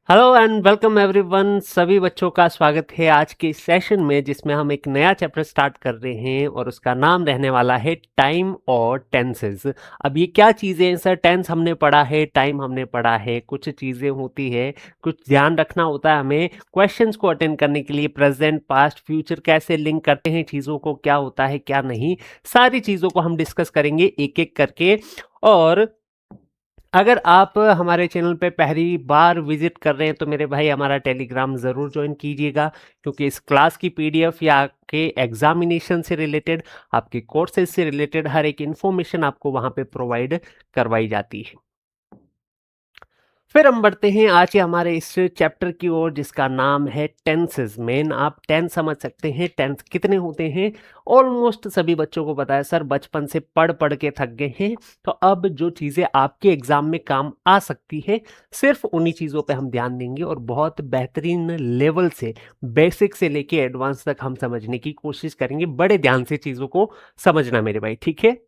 Hello and welcome everyone. सभी बच्चों का स्वागत है आज के सेशन में, जिसमें हम एक नया चैप्टर स्टार्ट कर रहे हैं और उसका नाम रहने वाला है टाइम और टेंसेस। अब ये क्या चीज़ें हैं सर? टेंस हमने पढ़ा है, टाइम हमने पढ़ा है, कुछ चीज़ें होती है, कुछ ध्यान रखना होता है हमें क्वेश्चंस को अटेंड करने के लिए। प्रेजेंट, पास्ट, फ्यूचर कैसे लिंक करते हैं चीज़ों को, क्या होता है क्या नहीं, सारी चीज़ों को हम डिस्कस करेंगे एक एक करके। और अगर आप हमारे चैनल पे पहली बार विजिट कर रहे हैं तो मेरे भाई हमारा टेलीग्राम ज़रूर ज्वाइन कीजिएगा, क्योंकि इस क्लास की पीडीएफ या आपके एग्जामिनेशन से रिलेटेड, आपके कोर्सेज से रिलेटेड हर एक इन्फॉर्मेशन आपको वहाँ पे प्रोवाइड करवाई जाती है। फिर हम बढ़ते हैं आज के हमारे इस चैप्टर की ओर, जिसका नाम है टेंसेस। मेन आप टेंस समझ सकते हैं, टेंस कितने होते हैं ऑलमोस्ट सभी बच्चों को पता है सर, बचपन से पढ़ पढ़ के थक गए हैं। तो अब जो चीज़ें आपके एग्जाम में काम आ सकती है, सिर्फ उन्हीं चीज़ों पे हम ध्यान देंगे और बहुत बेहतरीन लेवल से, बेसिक से लेके एडवांस तक हम समझने की कोशिश करेंगे। बड़े ध्यान से चीज़ों को समझना मेरे भाई, ठीक है?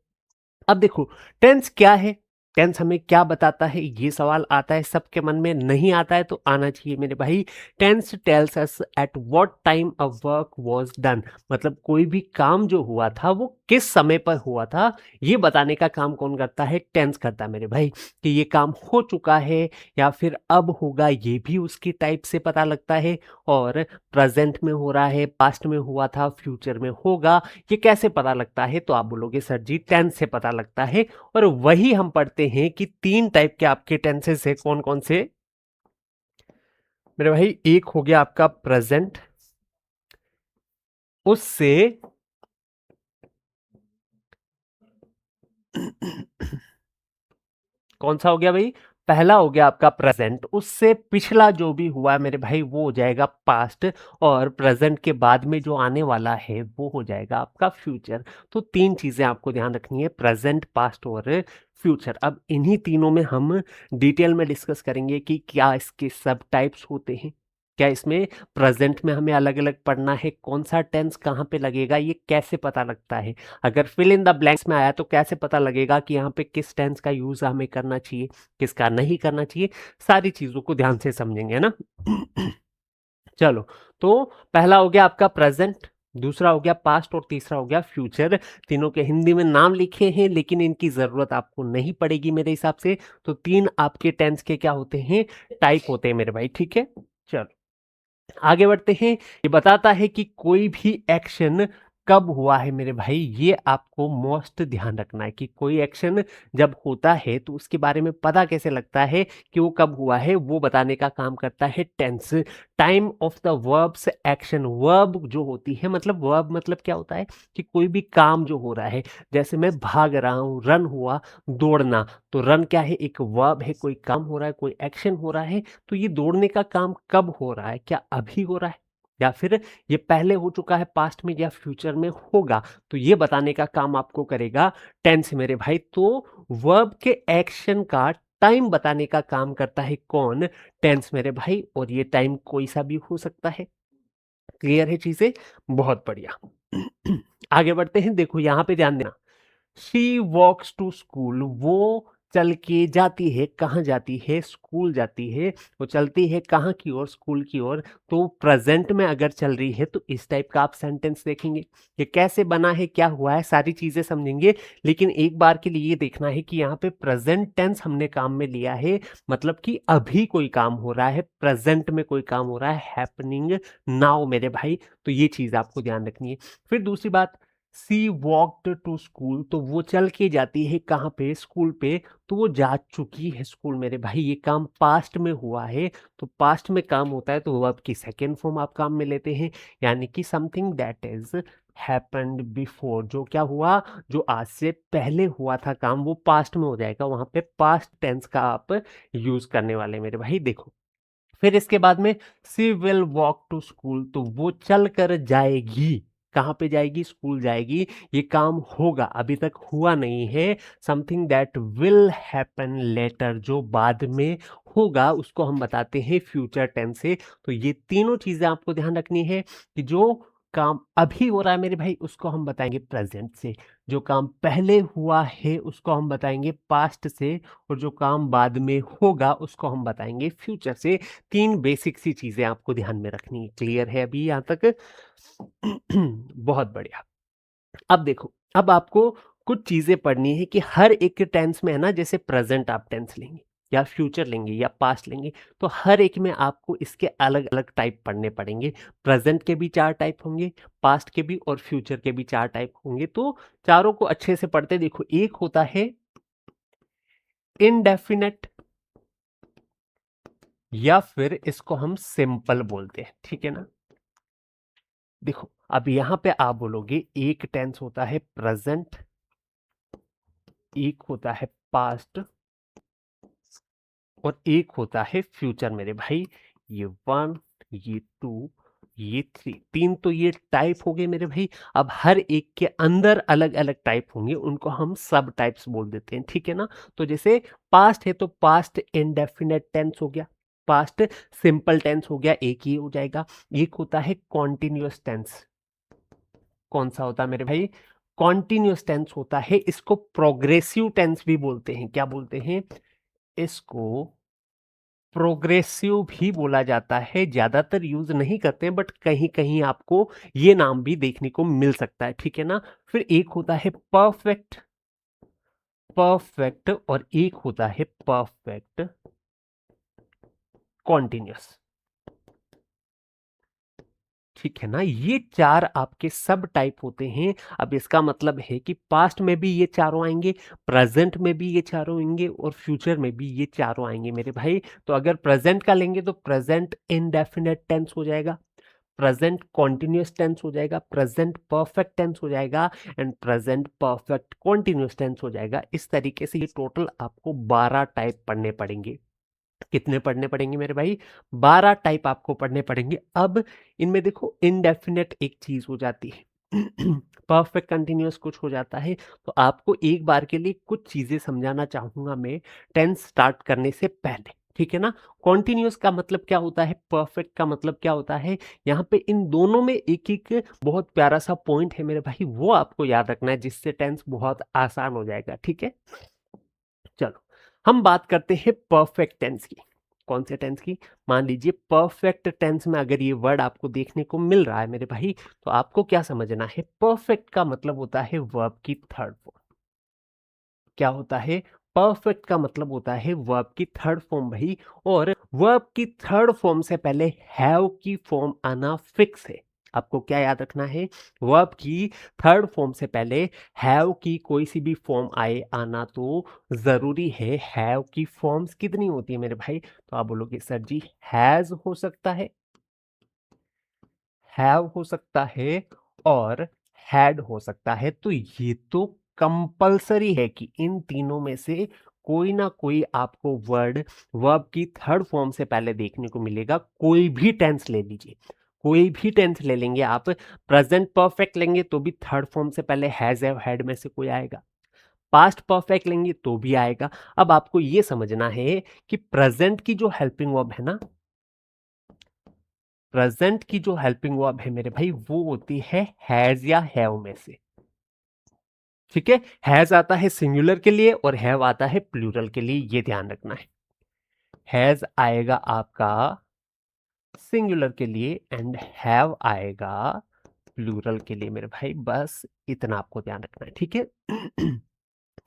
अब देखो, टेंस क्या है, टेंस हमें क्या बताता है, ये सवाल आता है सबके मन में। नहीं आता है तो आना चाहिए मेरे भाई। Tense tells us at what time a work was done, मतलब कोई भी काम जो हुआ था वो किस समय पर हुआ था, ये बताने का काम कौन करता है? टेंस करता है मेरे भाई। कि ये काम हो चुका है या फिर अब होगा, ये भी उसकी टाइप से पता लगता है। और प्रेजेंट में हो रहा है, पास्ट में हुआ था, फ्यूचर में होगा, ये कैसे पता लगता है? तो आप बोलोगे सर जी टेंस से पता लगता है। और वही हम पढ़ते हैं कि तीन टाइप के आपके टेंसेस है। कौन कौन से मेरे भाई? एक हो गया आपका प्रेजेंट, उससे कौन सा हो गया भाई? पहला हो गया आपका प्रेजेंट, उससे पिछला जो भी हुआ है मेरे भाई वो हो जाएगा पास्ट। और प्रेजेंट के बाद में जो आने वाला है वो हो जाएगा आपका फ्यूचर। तो तीन चीजें आपको ध्यान रखनी है, प्रेजेंट, पास्ट और फ्यूचर। अब इन्हीं तीनों में हम डिटेल में डिस्कस करेंगे कि क्या इसके सब टाइप्स होते हैं, क्या इसमें प्रेजेंट में हमें अलग अलग पढ़ना है, कौन सा टेंस कहाँ पे लगेगा, ये कैसे पता लगता है। अगर फिल इन द ब्लैंक्स में आया तो कैसे पता लगेगा कि यहाँ पे किस टेंस का यूज हमें करना चाहिए, किसका नहीं करना चाहिए। सारी चीजों को ध्यान से समझेंगे, है ना? चलो, तो पहला हो गया आपका प्रेजेंट, दूसरा हो गया पास्ट और तीसरा हो गया फ्यूचर। तीनों के हिंदी में नाम लिखे हैं, लेकिन इनकी जरूरत आपको नहीं पड़ेगी मेरे हिसाब से। तो तीन आपके टेंस के क्या होते हैं? टाइप होते हैं मेरे भाई, ठीक है? चलो आगे बढ़ते हैं। ये बताता है कि कोई भी एक्शन कब हुआ है मेरे भाई, ये आपको मोस्ट ध्यान रखना है कि कोई एक्शन जब होता है तो उसके बारे में पता कैसे लगता है कि वो कब हुआ है, वो बताने का काम करता है tense. Time of the verbs action, verb जो होती है, मतलब वर्ब मतलब क्या होता है कि कोई भी काम जो हो रहा है, जैसे मैं भाग रहा हूँ, रन हुआ, दौड़ना, तो रन क्या है? एक वर्ब है, कोई काम हो रहा है, कोई एक्शन हो रहा है। तो ये दौड़ने का काम कब हो रहा है? क्या अभी हो रहा है या फिर ये पहले हो चुका है, पास्ट में, या फ्यूचर में होगा? तो ये बताने का काम आपको करेगा टेंस मेरे भाई। तो वर्ब के एक्शन का टाइम बताने का काम करता है कौन? टेंस मेरे भाई। और ये टाइम कोई सा भी हो सकता है। क्लियर है चीजें? बहुत बढ़िया। आगे बढ़ते हैं, देखो यहां पे ध्यान देना। शी वॉक्स टू स्कूल, वो चल के जाती है, कहाँ जाती है? स्कूल जाती है। वो चलती है कहाँ की ओर? स्कूल की ओर। तो प्रेजेंट में अगर चल रही है तो इस टाइप का आप सेंटेंस देखेंगे। ये कैसे बना है, क्या हुआ है, सारी चीजें समझेंगे। लेकिन एक बार के लिए ये देखना है कि यहाँ पे प्रेजेंट टेंस हमने काम में लिया है, मतलब कि अभी कोई काम हो रहा है, प्रेजेंट में कोई काम हो रहा है, हैपनिंग नाउ मेरे भाई। तो ये चीज आपको ध्यान रखनी है। फिर दूसरी बात, सी वॉकड टू स्कूल, तो वो चल के जाती है कहाँ पे? स्कूल पे। तो वो जा चुकी है स्कूल मेरे भाई, ये काम पास्ट में हुआ है। तो पास्ट में काम होता है तो वर्ब की सेकेंड फॉर्म आप काम में लेते हैं, यानी कि something that is happened before, जो क्या हुआ, जो आज से पहले हुआ था काम, वो पास्ट में हो जाएगा, वहां पे पास्ट टेंस का आप यूज करने वाले मेरे भाई। देखो फिर इसके बाद में, सी विल वॉक टू स्कूल, तो वो चल कर जाएगी, कहाँ पे जाएगी? स्कूल जाएगी। ये काम होगा, अभी तक हुआ नहीं है। Something that will happen later, जो बाद में होगा उसको हम बताते हैं फ्यूचर टेंस से। तो ये तीनों चीजें आपको ध्यान रखनी है कि जो काम अभी हो रहा है मेरे भाई उसको हम बताएंगे प्रेजेंट से, जो काम पहले हुआ है उसको हम बताएंगे पास्ट से, और जो काम बाद में होगा उसको हम बताएंगे फ्यूचर से। 3 बेसिक सी चीजें आपको ध्यान में रखनी है। क्लियर है अभी यहाँ तक? बहुत बढ़िया। अब देखो, अब आपको कुछ चीजें पढ़नी है कि हर एक टेंस में है ना, जैसे प्रेजेंट आप टेंस लेंगे या फ्यूचर लेंगे या पास्ट लेंगे, तो हर एक में आपको इसके अलग अलग टाइप पढ़ने पड़ेंगे। प्रेजेंट के भी 4 टाइप होंगे, पास्ट के भी और फ्यूचर के भी 4 टाइप होंगे। तो चारों को अच्छे से पढ़ते देखो। एक होता है इनडेफिनेट, या फिर इसको हम सिंपल बोलते हैं, ठीक है ना। देखो अब यहां पे आप बोलोगे एक टेंस होता है प्रेजेंट, एक होता है पास्ट, और एक होता है फ्यूचर मेरे भाई। ये 1, ये 2, ये 3, 3 तो ये टाइप हो गए मेरे भाई। अब हर एक के अंदर अलग अलग टाइप होंगे, उनको हम सब टाइप्स बोल देते हैं, ठीक है ना। तो जैसे पास्ट है तो पास्ट इंडेफिनेट टेंस हो गया, पास्ट सिंपल टेंस हो गया, एक ही हो जाएगा। एक होता है कॉन्टिन्यूअस टेंस। कौन सा होता है मेरे भाई? कॉन्टिन्यूअस टेंस होता है। इसको प्रोग्रेसिव टेंस भी बोलते हैं। क्या बोलते हैं इसको? प्रोग्रेसिव भी बोला जाता है। ज्यादातर यूज नहीं करते हैं, बट कहीं कहीं आपको ये नाम भी देखने को मिल सकता है, ठीक है ना। फिर एक होता है परफेक्ट, परफेक्ट, और एक होता है परफेक्ट कॉन्टिन्यूअस, ठीक है ना। ये 4 आपके सब टाइप होते हैं। अब इसका मतलब है कि पास्ट में भी ये चारों आएंगे, प्रेजेंट में भी ये चारों आएंगे, और फ्यूचर में भी ये चारों आएंगे मेरे भाई। तो अगर प्रेजेंट का लेंगे तो प्रेजेंट इंडेफिनेट टेंस हो जाएगा, प्रेजेंट कॉन्टिन्यूअस टेंस हो जाएगा, प्रेजेंट परफेक्ट टेंस हो जाएगा, and present perfect continuous tense हो जाएगा। इस तरीके से ये टोटल आपको 12 टाइप पढ़ने पड़ेंगे। कितने पढ़ने पड़ेंगे मेरे भाई? 12 टाइप आपको पढ़ने पड़ेंगे। अब इनमें देखो इनडेफिनेट एक चीज हो जाती है, परफेक्ट कंटिन्यूअस कुछ हो जाता है। तो आपको एक बार के लिए कुछ चीजें समझाना चाहूंगा मैं टेंस स्टार्ट करने से पहले, ठीक है ना। कॉन्टिन्यूअस का मतलब क्या होता है, परफेक्ट का मतलब क्या होता है, यहाँ पे इन दोनों में एक एक बहुत प्यारा सा पॉइंट है मेरे भाई, वो आपको याद रखना है, जिससे टेंस बहुत आसान हो जाएगा, ठीक है। चलो हम बात करते हैं परफेक्ट टेंस की। कौन से टेंस की? मान लीजिए परफेक्ट टेंस में अगर ये वर्ड आपको देखने को मिल रहा है मेरे भाई, तो आपको क्या समझना है? परफेक्ट का मतलब होता है वर्ब की थर्ड फॉर्म। क्या होता है? परफेक्ट का मतलब होता है वर्ब की थर्ड फॉर्म भाई। और वर्ब की थर्ड फॉर्म से पहले हैव की फॉर्म आना फिक्स है। आपको क्या याद रखना है? वर्ब की थर्ड फॉर्म से पहले हैव की कोई सी भी फॉर्म आए आना तो जरूरी है। हैव की फॉर्म्स कितनी होती है मेरे भाई? तो आप बोलोगे सर जी हैज हो सकता है, हैव हो सकता है, और हैड हो सकता है। तो ये तो कंपलसरी है कि इन तीनों में से कोई ना कोई आपको वर्ड वर्ब की थर्ड फॉर्म से पहले देखने को मिलेगा। कोई भी टेंस ले लीजिए, कोई भी टेंस ले लेंगे आप, प्रेजेंट परफेक्ट लेंगे तो भी थर्ड फॉर्म से पहले हैज हैव हैड में से कोई आएगा, पास्ट परफेक्ट लेंगे तो भी आएगा। अब आपको ये समझना है कि प्रेजेंट की जो हेल्पिंग वर्ब है ना, प्रेजेंट की जो हेल्पिंग वर्ब है मेरे भाई, वो होती है हैज या हैव में से, ठीक है। हैज आता है सिंगुलर के लिए और हैव आता है प्लूरल के लिए, ये ध्यान रखना है। हैज आएगा आपका सिंगुलर के लिए एंड हैव आएगा प्लूरल के लिए मेरे भाई। बस इतना आपको ध्यान रखना है, ठीक है।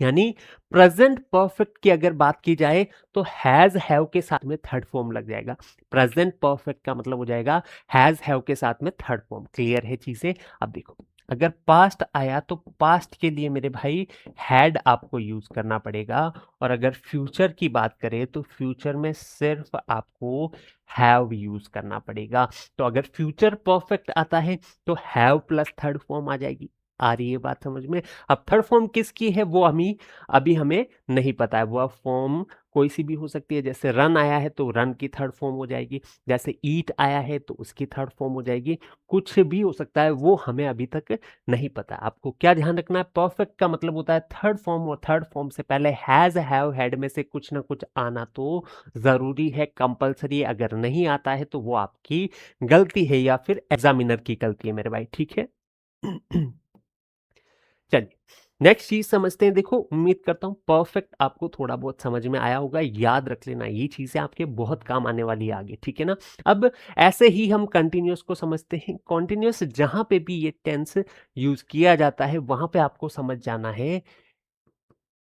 यानी प्रेजेंट परफेक्ट की अगर बात की जाए तो हैज हैव के साथ में थर्ड फॉर्म लग जाएगा। प्रेजेंट परफेक्ट का मतलब हो जाएगा हैज हैव के साथ में थर्ड फॉर्म। क्लियर है चीजें? अब देखो अगर पास्ट आया तो पास्ट के लिए मेरे भाई हैड आपको यूज करना पड़ेगा, और अगर फ्यूचर की बात करें तो फ्यूचर में सिर्फ आपको हैव यूज करना पड़ेगा। तो अगर फ्यूचर परफेक्ट आता है तो हैव प्लस थर्ड फॉर्म आ जाएगी। आ रही है बात समझ में? अब थर्ड फॉर्म किसकी है वो अभी हमें नहीं पता है। वो फॉर्म कोई सी भी हो सकती है। जैसे रन आया है तो रन की थर्ड फॉर्म हो जाएगी, जैसे ईट आया है तो उसकी थर्ड फॉर्म हो जाएगी। कुछ भी हो सकता है, वो हमें अभी तक नहीं पता। आपको क्या ध्यान रखना है? परफेक्ट का मतलब होता है थर्ड फॉर्म, और थर्ड फॉर्म से पहले हैज हैव हैड में से कुछ ना कुछ आना तो जरूरी है, कंपलसरी है। अगर नहीं आता है तो वो आपकी गलती है या फिर एग्जामिनर की गलती है मेरे भाई, ठीक है। चलिए नेक्स्ट चीज समझते हैं। देखो, उम्मीद करता हूँ परफेक्ट आपको थोड़ा बहुत समझ में आया होगा। याद रख लेना, ये चीजें आपके बहुत काम आने वाली है आगे, ठीक है ना। अब ऐसे ही हम कंटिन्यूअस को समझते हैं। कॉन्टिन्यूअस जहां पे भी ये टेंस यूज किया जाता है वहां पे आपको समझ जाना है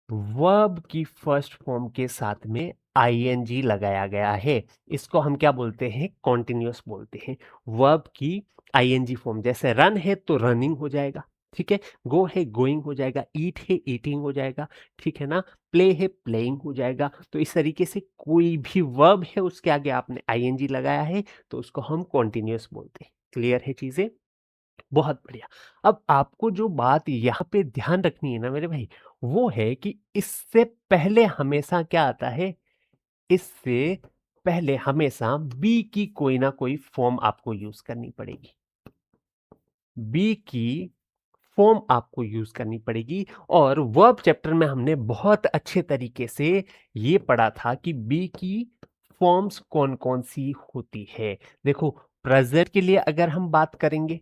वर्ब की फर्स्ट फॉर्म के साथ में आईएनजी लगाया गया है। इसको हम क्या बोलते हैं? कॉन्टिन्यूअस बोलते हैं। वर्ब की आईएनजी फॉर्म, जैसे रन है तो रनिंग हो जाएगा, ठीक है। गो है गोइंग हो जाएगा, ईट है ईटिंग हो जाएगा, ठीक है ना। प्ले है प्लेइंग हो जाएगा। तो इस तरीके से कोई भी वर्ब है उसके आगे आपने आईएनजी लगाया है तो उसको हम कॉन्टिन्यूअस बोलते हैं। क्लियर है चीजें? बहुत बढ़िया। अब आपको जो बात यहाँ पे ध्यान रखनी है ना मेरे भाई, वो है कि इससे पहले हमेशा क्या आता है? इससे पहले हमेशा बी की कोई ना कोई फॉर्म आपको यूज करनी पड़ेगी। बी की फॉर्म आपको यूज करनी पड़ेगी। और वर्ब चैप्टर में हमने बहुत अच्छे तरीके से ये पढ़ा था कि बी की फॉर्म्स कौन कौन सी होती है। देखो, प्रेजेंट के लिए अगर हम बात करेंगे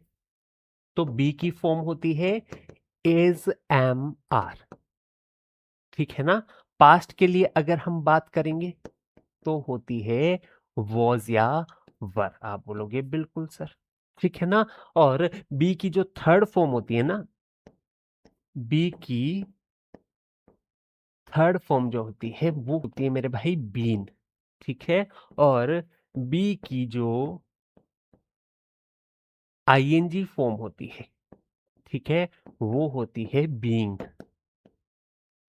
तो बी की फॉर्म होती है इज एम आर, ठीक है ना। पास्ट के लिए अगर हम बात करेंगे तो होती है वॉज या वर। आप बोलोगे बिल्कुल सर, ठीक है ना। और बी की जो थर्ड फॉर्म होती है ना, बी की थर्ड फॉर्म जो होती है वो होती है मेरे भाई बीन, ठीक है। और बी की जो आईएनजी फॉर्म होती है, ठीक है, वो होती है बीइंग।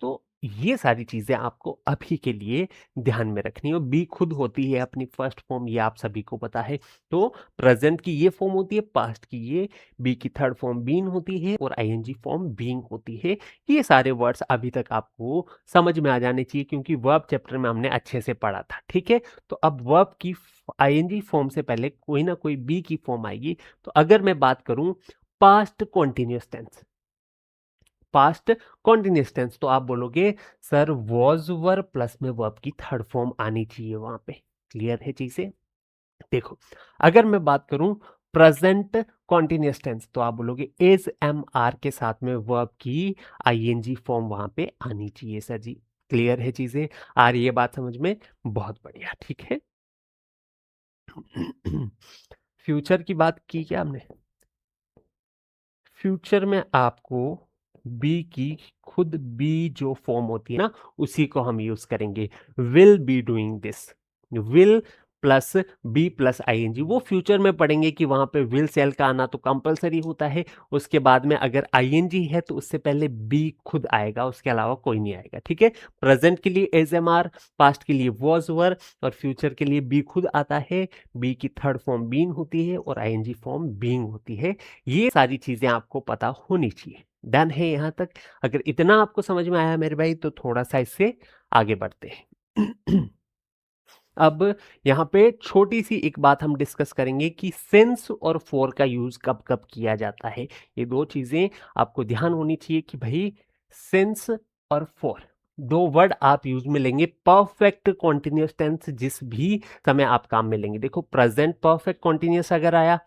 तो ये सारी चीजें आपको अभी के लिए ध्यान में रखनी है। बी खुद होती है अपनी फर्स्ट फॉर्म, ये आप सभी को पता है। तो प्रेजेंट की ये फॉर्म होती है, पास्ट की ये बी की थर्ड फॉर्म बीन होती है और आईएनजी फॉर्म बीइंग होती है। ये सारे वर्ड्स अभी तक आपको समझ में आ जाने चाहिए क्योंकि वर्ब चैप्टर में हमने अच्छे से पढ़ा था, ठीक है। तो अब वर्ब की आईएनजी फॉर्म से पहले कोई ना कोई बी की फॉर्म आएगी। तो अगर मैं बात करूं past continuous tense, past continuous tense, तो आप बोलोगे सर वॉज वर प्लस में वर्ब की थर्ड फॉर्म आनी चाहिए वहां पे। क्लियर है चीजें? देखो, अगर मैं बात करूं प्रेजेंट कॉन्टिन्यूअस टेंस तो आप बोलोगे इज एम आर के साथ में वर्ब की आईएनजी फॉर्म वहां पे आनी चाहिए सर जी। क्लियर है चीजें? आ रही है बात समझ में? बहुत बढ़िया, ठीक है। फ्यूचर की बात की क्या हमने? फ्यूचर में आपको बी की खुद बी जो फॉर्म होती है ना, उसी को हम यूज करेंगे। Will be doing this, will plus be plus ING, वो फ्यूचर में पढ़ेंगे कि वहां पे विल सेल का आना तो कंपलसरी होता है। उसके बाद में अगर आईएनजी है तो उससे पहले बी खुद आएगा, उसके अलावा कोई नहीं आएगा, ठीक है। प्रेजेंट के लिए एज एम आर, पास्ट के लिए वॉज वर और फ्यूचर के लिए बी खुद आता है। बी की थर्ड फॉर्म बीन होती है और आईएनजी फॉर्म बीइंग होती है। ये सारी चीजें आपको पता होनी चाहिए। डन है यहां तक? अगर इतना आपको समझ में आया मेरे भाई तो थोड़ा सा इससे आगे बढ़ते हैं। अब यहाँ पे छोटी सी एक बात हम डिस्कस करेंगे कि सिंस और फॉर का यूज कब कब किया जाता है। ये दो चीजें आपको ध्यान होनी चाहिए कि भाई सिंस और फॉर दो वर्ड आप यूज में लेंगे परफेक्ट कॉन्टिन्यूअस टेंस जिस भी समय आप काम में लेंगे। देखो, प्रेजेंट परफेक्ट कॉन्टिन्यूअस अगर आया,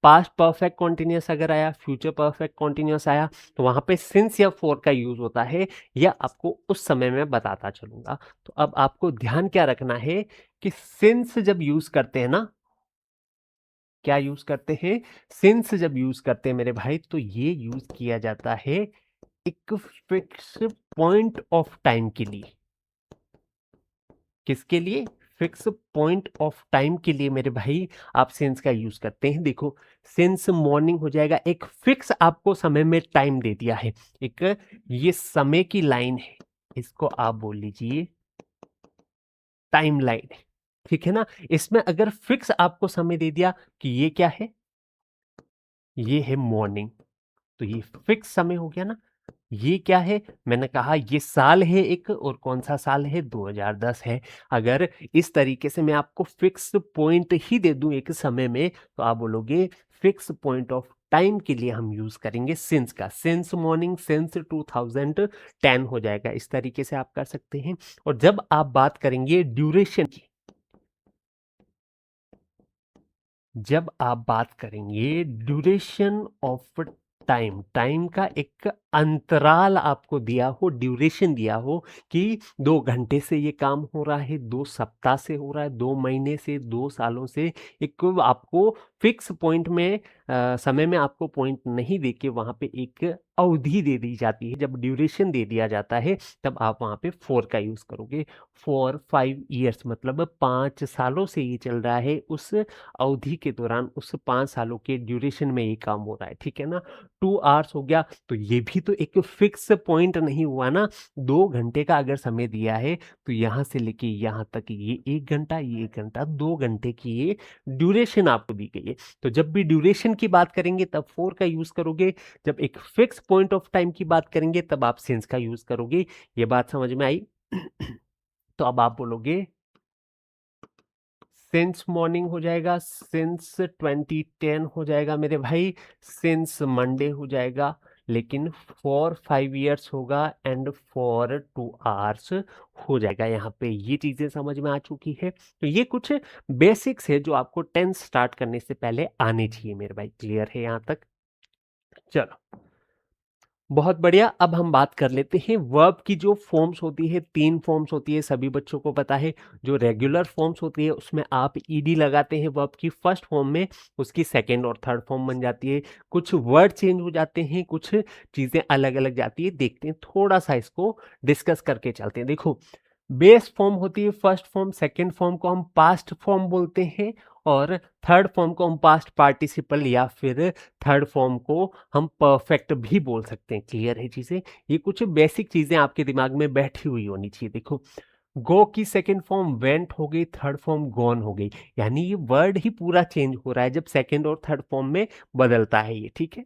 पास्ट परफेक्ट कॉन्टिन्यूअस अगर आया, फ्यूचर परफेक्ट कॉन्टिन्यूअस आया, तो वहां पे सिंस या फॉर का यूज होता है। या आपको उस समय में बताता चलूंगा। तो अब आपको ध्यान क्या रखना है कि सिंस जब यूज करते हैं ना, क्या यूज करते हैं? सिंस जब यूज करते हैं मेरे भाई तो ये यूज किया जाता है एक फिक्स पॉइंट ऑफ टाइम के लिए। किसके लिए? फिक्स पॉइंट ऑफ टाइम के लिए मेरे भाई आप सिंस का यूज करते हैं। देखो, सिंस मॉर्निंग हो जाएगा, एक फिक्स आपको समय में टाइम दे दिया है। एक ये समय की लाइन है, इसको आप बोल लीजिए टाइम लाइन, ठीक है ना। इसमें अगर फिक्स आपको समय दे दिया कि ये क्या है, ये है मॉर्निंग, तो ये फिक्स समय हो गया ना। ये क्या है? मैंने कहा ये साल है एक, और कौन सा साल है? 2010 है। अगर इस तरीके से मैं आपको फिक्स पॉइंट ही दे दूं एक समय में तो आप बोलोगे फिक्स पॉइंट ऑफ टाइम के लिए हम यूज करेंगे सिंस का। सिंस मॉर्निंग, सिंस 2010 हो जाएगा। इस तरीके से आप कर सकते हैं। और जब आप बात करेंगे ड्यूरेशन की, जब आप बात करेंगे ड्यूरेशन ऑफ टाइम का एक अंतराल आपको दिया हो, ड्यूरेशन दिया हो कि 2 घंटे से ये काम हो रहा है, 2 सप्ताह से हो रहा है, 2 महीने से, 2 सालों से। एक आपको फिक्स पॉइंट में समय में आपको पॉइंट नहीं देके वहाँ पे एक अवधि दे दी जाती है। जब ड्यूरेशन दे दिया जाता है तब आप वहाँ पे फॉर का यूज़ करोगे। फॉर 5 ईयर्स मतलब 5 सालों से ये चल रहा है, उस अवधि के दौरान उस 5 सालों के ड्यूरेशन में ये काम हो रहा है, ठीक है ना? 2 आवर्स हो गया, तो ये भी तो एक फिक्स पॉइंट नहीं हुआ ना। 2 घंटे का अगर समय दिया है तो यहाँ से लेके यहाँ तक ये 1 घंटा, ये 1 घंटा, 2 घंटे की ये ड्यूरेशन आपको दी गई है। तो जब भी ड्यूरेशन की बात करेंगे तब फॉर का यूज़ करोगे, जब एक फिक्स पॉइंट ऑफ टाइम की बात करेंगे तब आप सिंस का यूज़ करोगे। ये बात समझ में आई? तो अब आप बोलोगे सिंस मॉर्निंग हो जाएगा, सिंस 2010 हो जाएगा मेरे भाई, सिंस मंडे हो जाएगा, लेकिन फॉर 5 ईयर्स होगा एंड फॉर 2 आवर्स हो जाएगा। यहाँ पे ये चीज़ें समझ में आ चुकी है। तो ये कुछ बेसिक्स है जो आपको टेंस स्टार्ट करने से पहले आने चाहिए मेरे भाई। क्लियर है यहाँ तक? चलो, बहुत बढ़िया। अब हम बात कर लेते हैं वर्ब की जो फॉर्म्स होती है। 3 फॉर्म्स होती है, सभी बच्चों को पता है। जो रेगुलर फॉर्म्स होती है उसमें आप ईडी लगाते हैं वर्ब की फर्स्ट फॉर्म में, उसकी सेकंड और थर्ड फॉर्म बन जाती है। कुछ वर्ड चेंज हो जाते हैं, कुछ चीज़ें अलग अलग जाती है। देखते हैं, थोड़ा सा इसको डिस्कस करके चलते हैं। देखो, बेस फॉर्म होती है फर्स्ट फॉर्म, सेकंड फॉर्म को हम पास्ट फॉर्म बोलते हैं, और थर्ड फॉर्म को हम पास्ट पार्टिसिपल या फिर थर्ड फॉर्म को हम परफेक्ट भी बोल सकते हैं। क्लियर है चीजें? ये कुछ बेसिक चीजें आपके दिमाग में बैठी हुई होनी चाहिए। देखो, गो की सेकंड फॉर्म वेंट हो गई, थर्ड फॉर्म गॉन हो गई। यानी ये वर्ड ही पूरा चेंज हो रहा है जब सेकंड और थर्ड फॉर्म में बदलता है ये, ठीक है?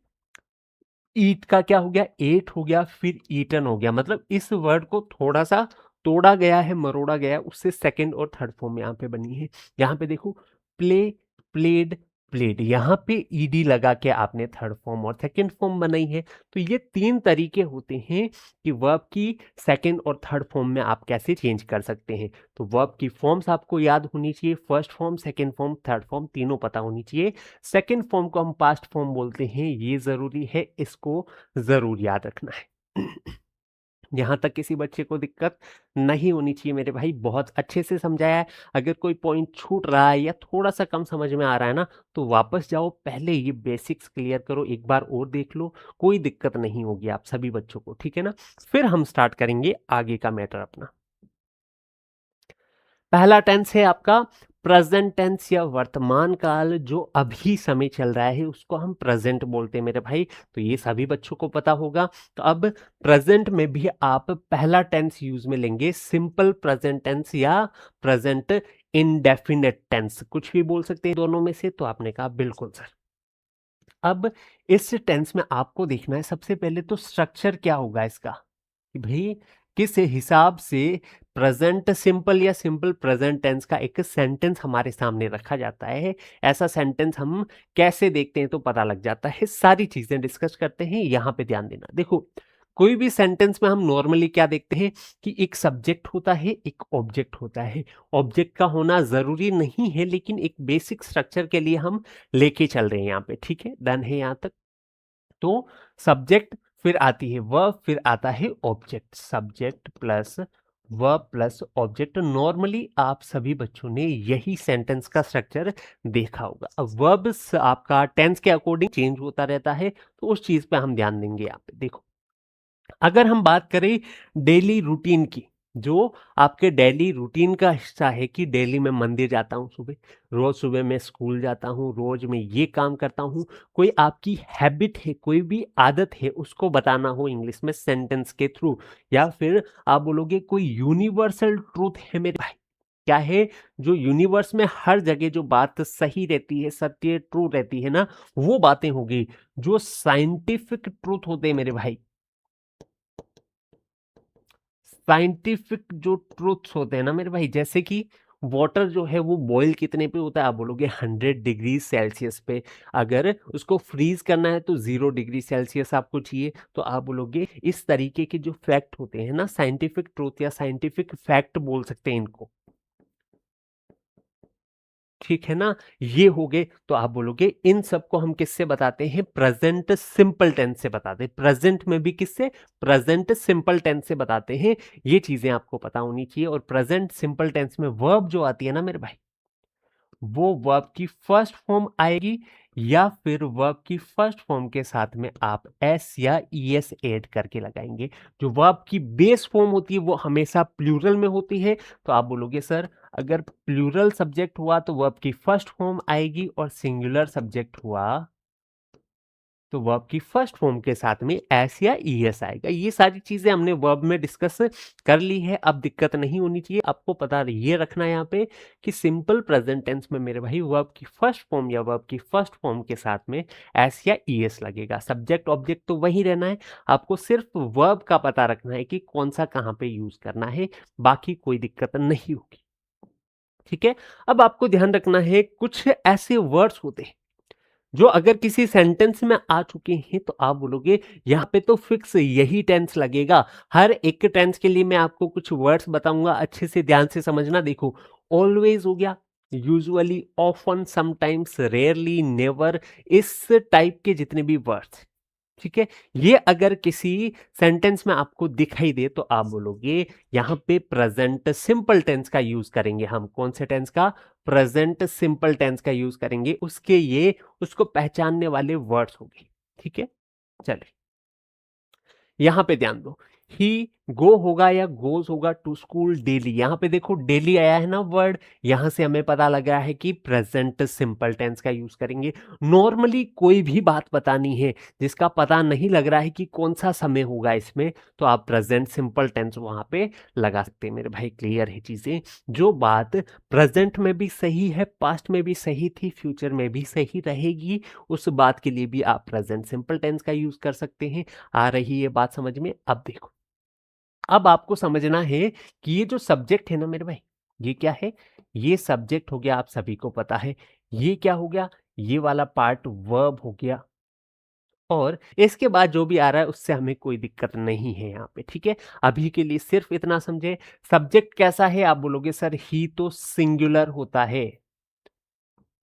ईट का क्या हो गया? एट हो गया, फिर ईटन हो गया। मतलब इस वर्ड को थोड़ा सा तोड़ा गया है, मरोड़ा गया है, उससे सेकंड और थर्ड फॉर्म यहाँ पे बनी है। यहाँ पे देखो, प्ले, प्लेड, प्लेड, यहाँ पे ईडी लगा के आपने थर्ड फॉर्म और सेकंड फॉर्म बनाई है। तो ये 3 तरीके होते हैं कि वर्ब की सेकंड और थर्ड फॉर्म में आप कैसे चेंज कर सकते हैं। तो वर्ब की फॉर्म्स आपको याद होनी चाहिए, first form, second form, third form, तीनों पता होनी चाहिए। सेकंड फॉर्म को हम पास्ट फॉर्म बोलते हैं, ये जरूरी है, इसको जरूर याद रखना है। यहाँ तक किसी बच्चे को दिक्कत नहीं होनी चाहिए मेरे भाई, बहुत अच्छे से समझाया है। अगर कोई पॉइंट छूट रहा है या थोड़ा सा कम समझ में आ रहा है ना, तो वापस जाओ, पहले ये बेसिक्स क्लियर करो, एक बार और देख लो, कोई दिक्कत नहीं होगी आप सभी बच्चों को, ठीक है ना? फिर हम स्टार्ट करेंगे आगे का मैटर अपना। पहला टेंस है आपका प्रेजेंट टेंस या वर्तमान काल। जो अभी समय चल रहा है उसको हम प्रेजेंट बोलते हैं मेरे भाई, तो ये सभी बच्चों को पता होगा। तो अब प्रेजेंट में भी आप पहला टेंस यूज में लेंगे, सिंपल प्रेजेंट टेंस या प्रेजेंट इंडेफिनेट टेंस, कुछ भी बोल सकते हैं दोनों में से। तो आपने कहा बिल्कुल सर। अब इस टेंस में आपको देखना है सबसे पहले तो स्ट्रक्चर क्या होगा इसका, कि भाई किस हिसाब से प्रेजेंट सिंपल या सिंपल प्रेजेंट टेंस का एक सेंटेंस हमारे सामने रखा जाता है। ऐसा सेंटेंस हम कैसे देखते हैं तो पता लग जाता है। सारी चीजें डिस्कस करते हैं, यहाँ पे ध्यान देना। देखो, कोई भी सेंटेंस में हम नॉर्मली क्या देखते हैं कि एक सब्जेक्ट होता है, एक ऑब्जेक्ट होता है। ऑब्जेक्ट का होना जरूरी नहीं है, लेकिन एक बेसिक स्ट्रक्चर के लिए हम लेके चल रहे हैं यहाँ पे, ठीक है? डन है यहाँ तक? तो सब्जेक्ट, फिर आती है वर्ब, फिर आता है object. Subject plus verb plus object. Normally आप सभी बच्चों ने यही सेंटेंस का स्ट्रक्चर देखा होगा। अब वर्ब आपका टेंस के अकॉर्डिंग चेंज होता रहता है, तो उस चीज पे हम ध्यान देंगे यहाँ पे। देखो, अगर हम बात करें डेली रूटीन की, जो आपके डेली रूटीन का हिस्सा है कि डेली मैं मंदिर जाता हूँ सुबह, रोज सुबह मैं स्कूल जाता हूँ, रोज मैं ये काम करता हूँ, कोई आपकी हैबिट है, कोई भी आदत है, उसको बताना हो इंग्लिश में सेंटेंस के थ्रू, या फिर आप बोलोगे कोई यूनिवर्सल ट्रूथ है मेरे भाई, क्या है जो यूनिवर्स में हर जगह जो बात सही रहती है, सत्य, ट्रू रहती है ना, वो बातें होगी। जो साइंटिफिक ट्रूथ होते हैं मेरे भाई, साइंटिफिक जो ट्रूथ्स होते हैं ना मेरे भाई, जैसे कि वाटर जो है वो बॉईल कितने पे होता है? आप बोलोगे 100 डिग्री सेल्सियस पे। अगर उसको फ्रीज करना है तो 0 डिग्री सेल्सियस आपको चाहिए। तो आप बोलोगे, इस तरीके के जो फैक्ट होते हैं ना, साइंटिफिक ट्रूथ या साइंटिफिक फैक्ट बोल सकते हैं इनको। ठीक है ना? ये हो गए, तो आप बोलोगे इन सबको हम किससे बताते हैं? प्रेजेंट सिंपल टेंस से बताते हैं। प्रेजेंट में भी किससे? प्रेजेंट सिंपल टेंस से बताते हैं। ये चीजें आपको पता होनी चाहिए। और प्रेजेंट सिंपल टेंस में वर्ब जो आती है ना मेरे भाई, वो वर्ब की फर्स्ट फॉर्म आएगी, या फिर वर्ब की फर्स्ट फॉर्म के साथ में आप एस या ईएस ऐड करके लगाएंगे। जो वर्ब की बेस फॉर्म होती है वो हमेशा प्लूरल में होती है। तो आप बोलोगे सर, अगर प्लूरल सब्जेक्ट हुआ तो वर्ब की फर्स्ट फॉर्म आएगी, और सिंगुलर सब्जेक्ट हुआ तो वर्ब की फर्स्ट फॉर्म के साथ में एस या ईएस आएगा। ये सारी चीजें हमने वर्ब में डिस्कस कर ली है। अब दिक्कत नहीं होनी चाहिए। आपको पता ये रखना है यहाँ पे कि सिंपल प्रेजेंट टेंस में मेरे भाई वर्ब की फर्स्ट फॉर्म या वर्ब की फर्स्ट फॉर्म के साथ में एस या ईएस लगेगा। सब्जेक्ट ऑब्जेक्ट तो वही रहना है। आपको सिर्फ वर्ब का पता रखना है कि कौन सा कहाँ पे यूज करना है, बाकी कोई दिक्कत नहीं होगी। ठीक है। अब आपको ध्यान रखना है, कुछ ऐसे वर्ड्स होते हैं जो अगर किसी सेंटेंस में आ चुके हैं तो आप बोलोगे यहाँ पे तो फिक्स यही टेंस लगेगा। हर एक टेंस के लिए मैं आपको कुछ वर्ड्स बताऊंगा, अच्छे से ध्यान से समझना। देखो, ऑलवेज हो गया, usually, often, sometimes, rarely, never, इस टाइप के जितने भी वर्ड्स, ठीक है, ये अगर किसी सेंटेंस में आपको दिखाई दे तो आप बोलोगे यहाँ पे प्रेजेंट सिंपल टेंस का यूज करेंगे हम। कौन से टेंस का? प्रेजेंट सिंपल टेंस का यूज करेंगे। उसके ये उसको पहचानने वाले वर्ड्स होंगे। ठीक है, चलिए यहां पे ध्यान दो। ही गो होगा या गोज होगा टू स्कूल डेली। यहां पे देखो डेली आया है ना वर्ड, यहां से हमें पता लग रहा है कि प्रेजेंट सिंपल टेंस का यूज करेंगे। नॉर्मली कोई भी बात बतानी है जिसका पता नहीं लग रहा है कि कौन सा समय होगा इसमें, तो आप प्रेजेंट सिंपल टेंस वहां पे लगा सकते हैं मेरे भाई। क्लियर है चीजें? जो बात प्रेजेंट में भी सही है, पास्ट में भी सही थी, फ्यूचर में भी सही रहेगी, उस बात के लिए भी आप प्रेजेंट सिंपल टेंस का यूज कर सकते हैं। आ रही है बात समझ में? अब देखो, अब आपको समझना है कि ये जो सब्जेक्ट है ना मेरे भाई, ये क्या है? ये सब्जेक्ट हो गया, आप सभी को पता है। ये क्या हो गया? ये वाला पार्ट वर्ब हो गया। और इसके बाद जो भी आ रहा है उससे हमें कोई दिक्कत नहीं है यहाँ पे। ठीक है, अभी के लिए सिर्फ इतना समझे। सब्जेक्ट कैसा है? आप बोलोगे सर ही तो सिंगुलर होता है।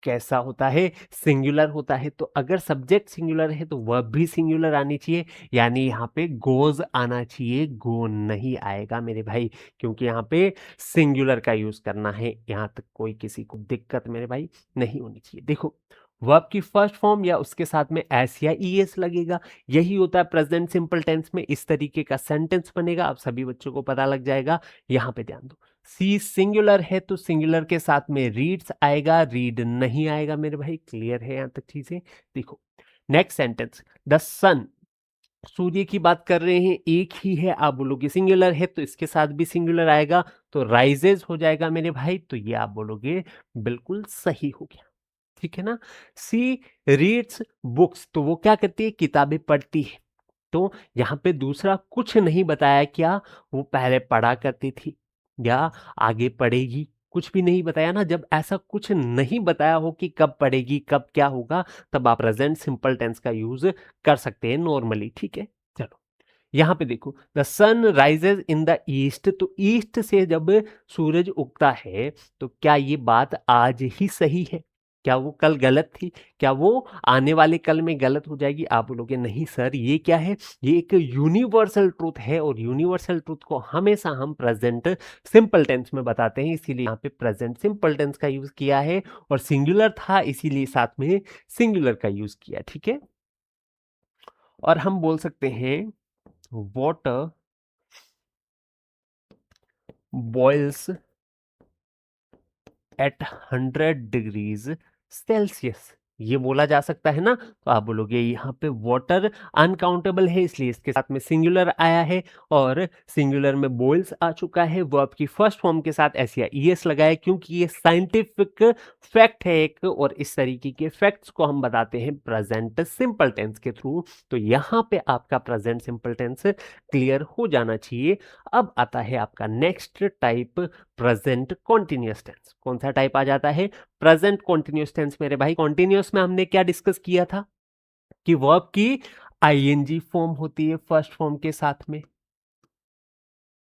कैसा होता है? सिंगुलर होता है। तो अगर सब्जेक्ट सिंगुलर है तो वर्ब भी सिंगुलर आनी चाहिए, यानी यहाँ पे गोज आना चाहिए, गो नहीं आएगा मेरे भाई, क्योंकि यहाँ पे सिंगुलर का यूज करना है। यहाँ तक कोई किसी को दिक्कत मेरे भाई नहीं होनी चाहिए। देखो, वर्ब की फर्स्ट फॉर्म या उसके साथ में एस या ईएस लगेगा। यही होता है प्रेजेंट सिंपल टेंस में। इस तरीके का सेंटेंस बनेगा, आप सभी बच्चों को पता लग जाएगा। यहाँ पे ध्यान दो, सी सिंगुलर है तो सिंगुलर के साथ में रीड्स आएगा, रीड नहीं आएगा मेरे भाई। क्लियर है यहां तक चीजें? देखो, नेक्स्ट सेंटेंस, द सन, सूर्य की बात कर रहे हैं, एक ही है। आप बोलोगे सिंगुलर है तो इसके साथ भी सिंगुलर आएगा, तो राइजेज हो जाएगा मेरे भाई। तो ये आप बोलोगे बिल्कुल सही हो गया। ठीक है ना? सी रीड्स बुक्स, तो वो क्या करती है? किताबें पढ़ती है। तो यहाँ पे दूसरा कुछ नहीं बताया, क्या वो पहले पढ़ा करती थी या आगे पढ़ेगी, कुछ भी नहीं बताया ना। जब ऐसा कुछ नहीं बताया हो कि कब पढ़ेगी, कब क्या होगा, तब आप प्रेजेंट सिंपल टेंस का यूज कर सकते हैं नॉर्मली। ठीक है, चलो यहाँ पे देखो, the sun rises in the east, तो ईस्ट से जब सूरज उगता है, तो क्या ये बात आज ही सही है? क्या वो कल गलत थी? क्या वो आने वाले कल में गलत हो जाएगी? आप बोलोगे नहीं सर, ये क्या है? ये एक यूनिवर्सल ट्रूथ है, और यूनिवर्सल ट्रूथ को हमेशा हम प्रेजेंट सिंपल टेंस में बताते हैं, इसीलिए यहाँ पे प्रेजेंट सिंपल टेंस का यूज किया है। और सिंगुलर था इसीलिए साथ में सिंगुलर का यूज किया। ठीक है, और हम बोल सकते हैं water boils at 100 degrees Celsius, ये बोला जा सकता है ना। तो आप बोलोगे यहाँ पे वाटर अनकाउंटेबल है, इसलिए इसके साथ में सिंगुलर आया है, और सिंगुलर में बॉइल्स आ चुका है। वर्ब की फर्स्ट फॉर्म के साथ एस या ईएस लगाया, क्योंकि ये साइंटिफिक फैक्ट है एक, और इस तरीके के फैक्ट्स को हम बताते हैं प्रेजेंट सिंपल टेंस के थ्रू। तो यहाँ पे आपका प्रेजेंट सिंपल टेंस क्लियर हो जाना चाहिए। अब आता है आपका next type, present continuous tense. कौन सा टाइप आ जाता है? प्रेजेंट कॉन्टिन्यूअस टेंस मेरे भाई। कॉन्टिन्यूअस में हमने क्या डिस्कस किया था कि वर्ब की आईएनजी फॉर्म होती है फर्स्ट फॉर्म के साथ में,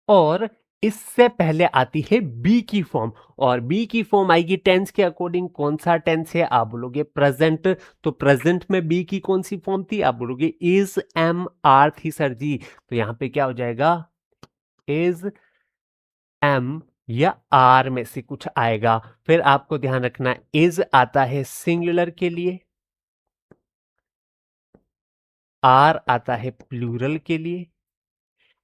और इससे पहले आती है बी की फॉर्म, और बी की फॉर्म आएगी टेंस के अकॉर्डिंग। कौन सा टेंस है? आप बोलोगे प्रेजेंट। तो प्रेजेंट में बी की कौन सी फॉर्म थी? आप बोलोगे इज एम आर थी सर जी। तो यहां पे क्या हो जाएगा? इज एम या आर में से कुछ आएगा। फिर आपको ध्यान रखना, इज आता है सिंगुलर के लिए, आर आता है प्लूरल के लिए,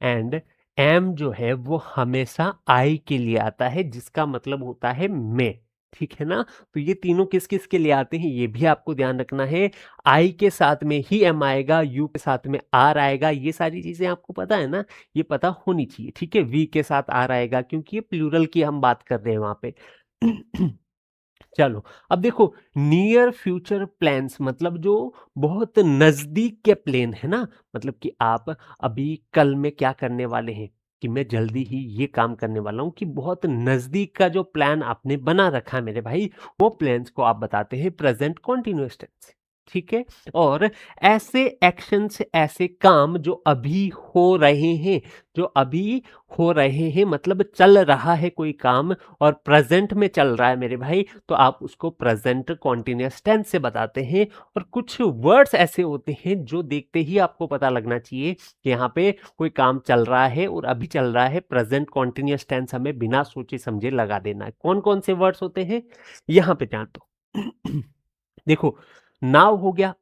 एंड एम जो है वो हमेशा आई के लिए आता है, जिसका मतलब होता है मैं। ठीक है ना? तो ये तीनों किस किस के लिए आते हैं ये भी आपको ध्यान रखना है। आई के साथ में ही एम आएगा, यू के साथ में आर आएगा, ये सारी चीजें आपको पता है ना, ये पता होनी चाहिए। ठीक है, वी के साथ आर आएगा क्योंकि ये प्लूरल की हम बात कर रहे हैं वहां पे। चलो, अब देखो, नियर फ्यूचर प्लान्स मतलब जो बहुत नजदीक के प्लान है ना, मतलब कि आप अभी कल में क्या करने वाले हैं, कि मैं जल्दी ही ये काम करने वाला हूं, कि बहुत नजदीक का जो प्लान आपने बना रखा है मेरे भाई, वो प्लान्स को आप बताते हैं प्रेजेंट कॉन्टिन्यूअस टेंस। ठीक है, और ऐसे एक्शंस, ऐसे काम जो अभी हो रहे हैं, जो अभी हो रहे हैं मतलब चल रहा है कोई काम और प्रेजेंट में चल रहा है मेरे भाई, तो आप उसको प्रेजेंट कॉन्टिन्यूअस टेंस से बताते हैं। और कुछ वर्ड्स ऐसे होते हैं जो देखते ही आपको पता लगना चाहिए कि यहाँ पे कोई काम चल रहा है और अभी चल रहा है, प्रेजेंट कॉन्टिन्यूअस टेंस हमें बिना सोचे समझे लगा देना है। कौन कौन से वर्ड्स होते हैं यहाँ पे ध्यान दो। देखो, नाउ हो गया,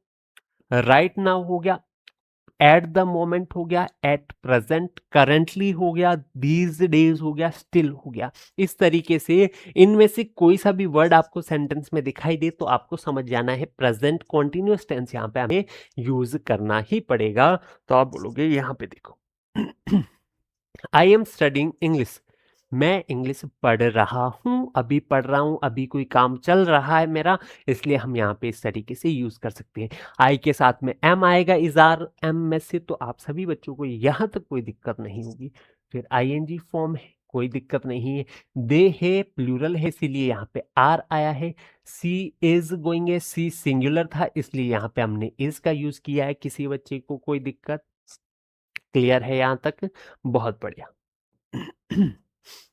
राइट नाउ हो गया, एट द मोमेंट हो गया, एट प्रेजेंट, करंटली हो गया, दीज डेज हो गया, स्टिल हो गया। इस तरीके से इनमें से कोई सा भी वर्ड आपको सेंटेंस में दिखाई दे तो आपको समझ जाना है प्रेजेंट कॉन्टिन्यूअस टेंस यहाँ पे हमें यूज करना ही पड़ेगा। तो आप बोलोगे यहाँ पे देखो, आई एम स्टडिंग इंग्लिश, मैं इंग्लिश पढ़ रहा हूं, अभी पढ़ रहा हूं, अभी कोई काम चल रहा है मेरा, इसलिए हम यहाँ पे इस तरीके से यूज कर सकते हैं। आई के साथ में एम आएगा, इजार एम में से, तो आप सभी बच्चों को यहां तक कोई दिक्कत नहीं होगी। फिर आईएनजी फॉर्म है, कोई दिक्कत नहीं है। दे है प्लूरल है, इसीलिए यहाँ पे आर आया है। सी इज गोइंग है, सी सिंगुलर था इसलिए यहाँ पे हमने इज का यूज किया है। किसी बच्चे को कोई दिक्कत? क्लियर है यहाँ तक? बहुत बढ़िया।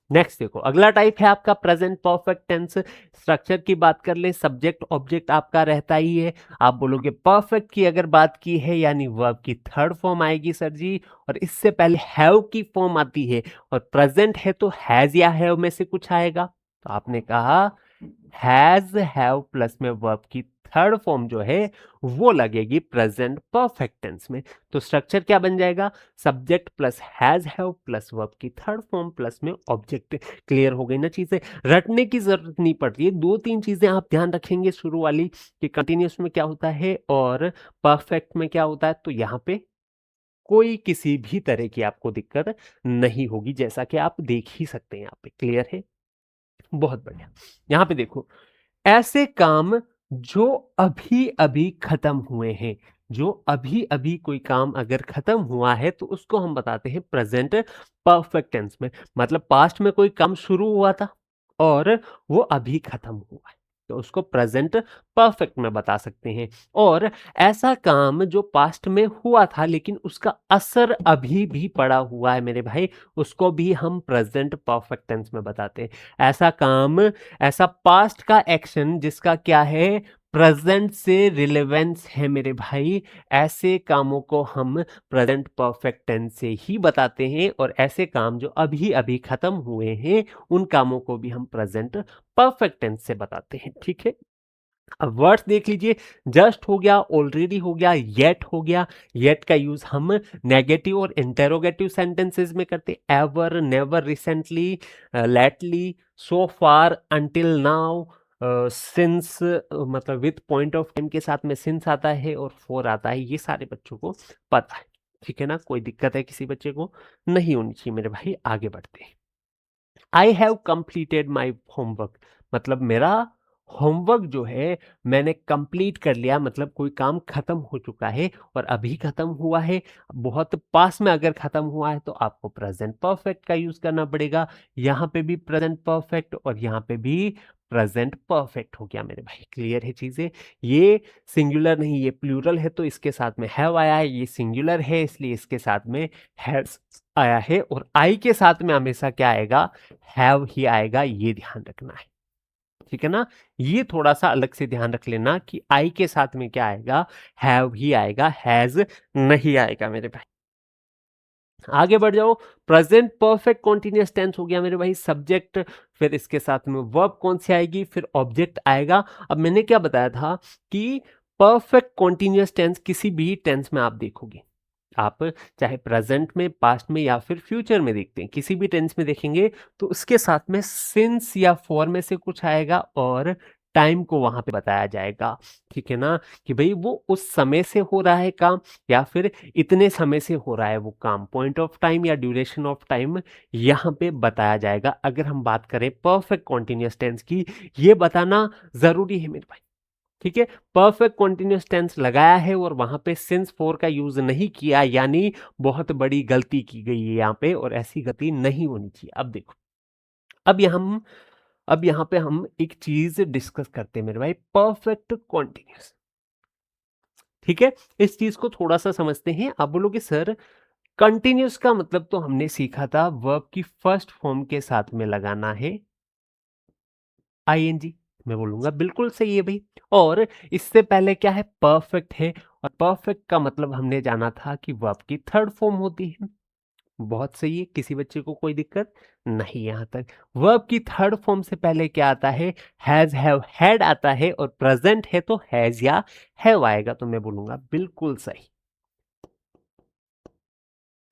नेक्स्ट देखो, अगला टाइप है आपका प्रेजेंट परफेक्ट टेंस। स्ट्रक्चर की बात कर ले, सब्जेक्ट ऑब्जेक्ट आपका रहता ही है। आप बोलोगे परफेक्ट की अगर बात की है यानी वर्ब की थर्ड फॉर्म आएगी सर जी, और इससे पहले हैव की फॉर्म आती है, और प्रेजेंट है तो हैज या हैव में से कुछ आएगा। तो आपने कहा हैज हैव प्लस में वर्ब की थर्ड फॉर्म जो है वो लगेगी प्रेजेंट परफेक्ट टेंस में। तो स्ट्रक्चर क्या बन जाएगा? Subject plus has have plus verb की थर्ड फॉर्म प्लस में ऑब्जेक्ट। क्लियर हो गई ना चीजें? रटने की जरूरत नहीं पड़ती है, दो तीन चीजें आप ध्यान रखेंगे शुरू वाली, कि कंटिन्यूअस में क्या होता है और परफेक्ट में क्या होता है, तो यहाँ पे कोई किसी भी तरह की आपको दिक्कत नहीं होगी, जैसा कि आप देख ही सकते हैं यहाँ पे। क्लियर है? बहुत बढ़िया। यहाँ पे देखो, ऐसे काम जो अभी अभी खत्म हुए हैं, जो अभी अभी कोई काम अगर खत्म हुआ है तो उसको हम बताते हैं प्रेजेंट परफेक्ट टेंस में। मतलब पास्ट में कोई काम शुरू हुआ था और वो अभी खत्म हुआ है, तो उसको प्रेजेंट परफेक्ट में बता सकते हैं। और ऐसा काम जो पास्ट में हुआ था लेकिन उसका असर अभी भी पड़ा हुआ है मेरे भाई, उसको भी हम प्रेजेंट परफेक्ट टेंस में बताते हैं। ऐसा काम, ऐसा पास्ट का एक्शन जिसका क्या है, प्रेजेंट से रिलेवेंस है मेरे भाई, ऐसे कामों को हम प्रेजेंट परफेक्ट टेंस से ही बताते हैं। और ऐसे काम जो अभी अभी खत्म हुए हैं उन कामों को भी हम प्रेजेंट परफेक्ट टेंस से बताते हैं। ठीक है, अब वर्ड्स देख लीजिए, जस्ट हो गया, ऑलरेडी हो गया, येट हो गया। येट का यूज हम नेगेटिव और इंटेरोगेटिव सेंटेंसेस में करते हैं। एवर, नेवर, रिसेंटली, लेटली, सो फार, अंटिल नाउ, सिंस, मतलब विथ पॉइंट ऑफ टाइम के साथ में सिंस आता है और फॉर आता है, ये सारे बच्चों को पता है। ठीक है ना? कोई दिक्कत है किसी बच्चे को? नहीं होनी चाहिए मेरे भाई। आगे बढ़ते हैं। I have completed my homework, मतलब मेरा होमवर्क जो है मैंने कंप्लीट कर लिया, मतलब कोई काम खत्म हो चुका है और अभी खत्म हुआ है। बहुत पास में अगर खत्म हुआ है तो आपको प्रेजेंट परफेक्ट का यूज करना पड़ेगा। यहाँ पे भी प्रेजेंट परफेक्ट और यहाँ पे भी प्रेजेंट परफेक्ट हो गया मेरे भाई। क्लियर है चीजें? ये सिंगुलर नहीं, ये प्लूरल है तो इसके साथ में हैव आया है, ये सिंगुलर है इसलिए इसके साथ में हैज आया है, और आई के साथ में हमेशा क्या आएगा? हैव ही आएगा, ये ध्यान रखना है। ठीक है ना? ये थोड़ा सा अलग से ध्यान रख लेना कि आई के साथ में क्या आएगा? हैव ही आएगा, हैज नहीं आएगा मेरे भाई। आगे बढ़ जाओ। प्रेजेंट परफेक्ट कॉन्टिन्यूअस टेंस हो गया मेरे भाई, सब्जेक्ट, फिर इसके साथ में वर्ब कौन सी आएगी? फिर ऑब्जेक्ट आएगा। अब मैंने क्या बताया था कि परफेक्ट कॉन्टिन्यूअस टेंस किसी भी टेंस में आप देखोगे, आप चाहे प्रेजेंट में, पास्ट में या फिर फ्यूचर में देखते हैं, किसी भी टेंस में देखेंगे तो उसके साथ में सिंस या फॉर में से कुछ आएगा और टाइम को वहां पे बताया जाएगा। ठीक है ना? कि भाई वो उस समय से हो रहा है काम या फिर इतने समय से हो रहा है वो काम, पॉइंट ऑफ टाइम या ड्यूरेशन ऑफ टाइम यहाँ पे बताया जाएगा। अगर हम बात करें परफेक्ट कॉन्टिन्यूअस टेंस की, ये बताना जरूरी है मेरे भाई। ठीक है? परफेक्ट कॉन्टिन्यूअस टेंस लगाया है और वहां पे सिंस फोर का यूज नहीं किया, यानी बहुत बड़ी गलती की गई है यहाँ पे, और ऐसी गलती नहीं होनी चाहिए। अब देखो, अब यहाँ अब यहाँ पे हम एक चीज डिस्कस करते हैं मेरे भाई, परफेक्ट कॉन्टिन्यूअस। ठीक है? इस चीज को थोड़ा सा समझते हैं। आप बोलोगे सर कंटिन्यूअस का मतलब तो हमने सीखा था वर्ब की फर्स्ट फॉर्म के साथ में लगाना है आईएनजी। मैं बोलूंगा बिल्कुल सही है भाई। और इससे पहले क्या है? परफेक्ट है, और परफेक्ट का मतलब हमने जाना था कि वर्ब की थर्ड फॉर्म होती है। बहुत सही है, किसी बच्चे को कोई दिक्कत नहीं यहां तक। वर्ब की थर्ड फॉर्म से पहले क्या आता है? हैज, हैव, हैड आता है, और प्रेजेंट है तो हैज या हैव आएगा। तो मैं बोलूंगा बिल्कुल सही।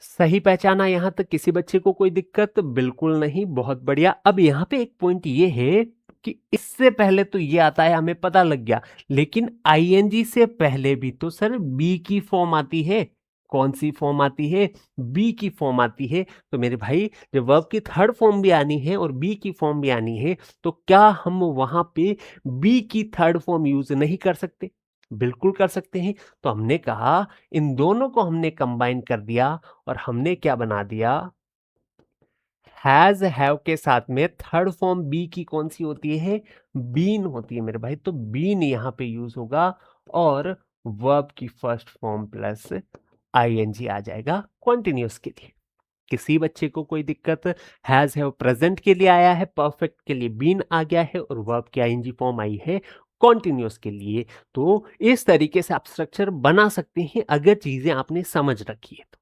सही पहचाना यहां तक? किसी बच्चे को कोई दिक्कत? बिल्कुल नहीं, बहुत बढ़िया। अब यहां पे एक पॉइंट ये है कि इससे पहले तो ये आता है, हमें पता लग गया, लेकिन आईएनजी से पहले भी तो सर बी की फॉर्म आती है। कौन सी फॉर्म आती है? बी की फॉर्म आती है। तो मेरे भाई जब वर्ब की थर्ड फॉर्म भी आनी है और बी की फॉर्म भी आनी है, तो क्या हम वहां पे बी की थर्ड फॉर्म यूज नहीं कर सकते? बिल्कुल कर सकते हैं। तो हमने कहा इन दोनों को हमने कंबाइन कर दिया और हमने क्या बना दिया? हैज, हैव के साथ में थर्ड फॉर्म बी की कौन सी होती है? बीन होती है मेरे भाई। तो बीन यहां पे यूज होगा और वर्ब की फर्स्ट फॉर्म प्लस आईएनजी आ जाएगा कॉन्टिन्यूअस के लिए। किसी बच्चे को कोई दिक्कत? हैज, हैव प्रेजेंट के लिए आया है, परफेक्ट के लिए बीन आ गया है, और वर्ब की आईएनजी फॉर्म आई है कॉन्टिन्यूअस के लिए। तो इस तरीके से आप स्ट्रक्चर बना सकते हैं अगर चीजें आपने समझ रखी है तो।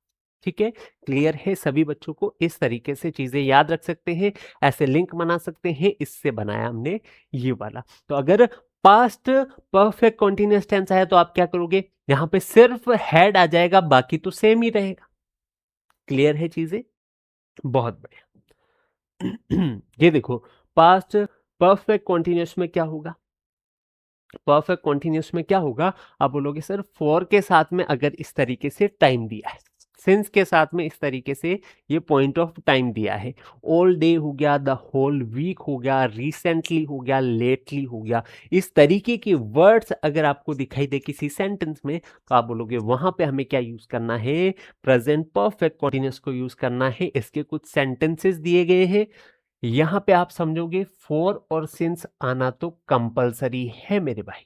ठीक है? क्लियर है सभी बच्चों को? इस तरीके से चीजें याद रख सकते हैं, ऐसे लिंक बना सकते हैं, इससे बनाया हमने ये वाला। तो अगर पास्ट परफेक्ट कॉन्टिन्यूअस टेंस आया तो आप क्या करोगे? यहां पे सिर्फ हेड आ जाएगा, बाकी तो सेम ही रहेगा। क्लियर है चीजें? बहुत बढ़िया। ये देखो, पास्ट परफेक्ट कॉन्टिन्यूअस में क्या होगा? परफेक्ट कॉन्टिन्यूअस में क्या होगा? आप बोलोगे सर फॉर के साथ में अगर इस तरीके से टाइम दिया है, सिंस के साथ में इस तरीके से ये पॉइंट ऑफ टाइम दिया है, ऑल डे हो गया, द होल वीक हो गया, रिसेंटली हो गया, लेटली हो गया, इस तरीके के वर्ड्स अगर आपको दिखाई दे किसी सेंटेंस में, तो आप बोलोगे वहां पे हमें क्या यूज करना है? प्रेजेंट परफेक्ट कॉन्टिन्यूअस को यूज करना है। इसके कुछ सेंटेंसेस दिए गए हैं, यहां पे आप समझोगे फॉर और सिंस आना तो कंपलसरी है मेरे भाई।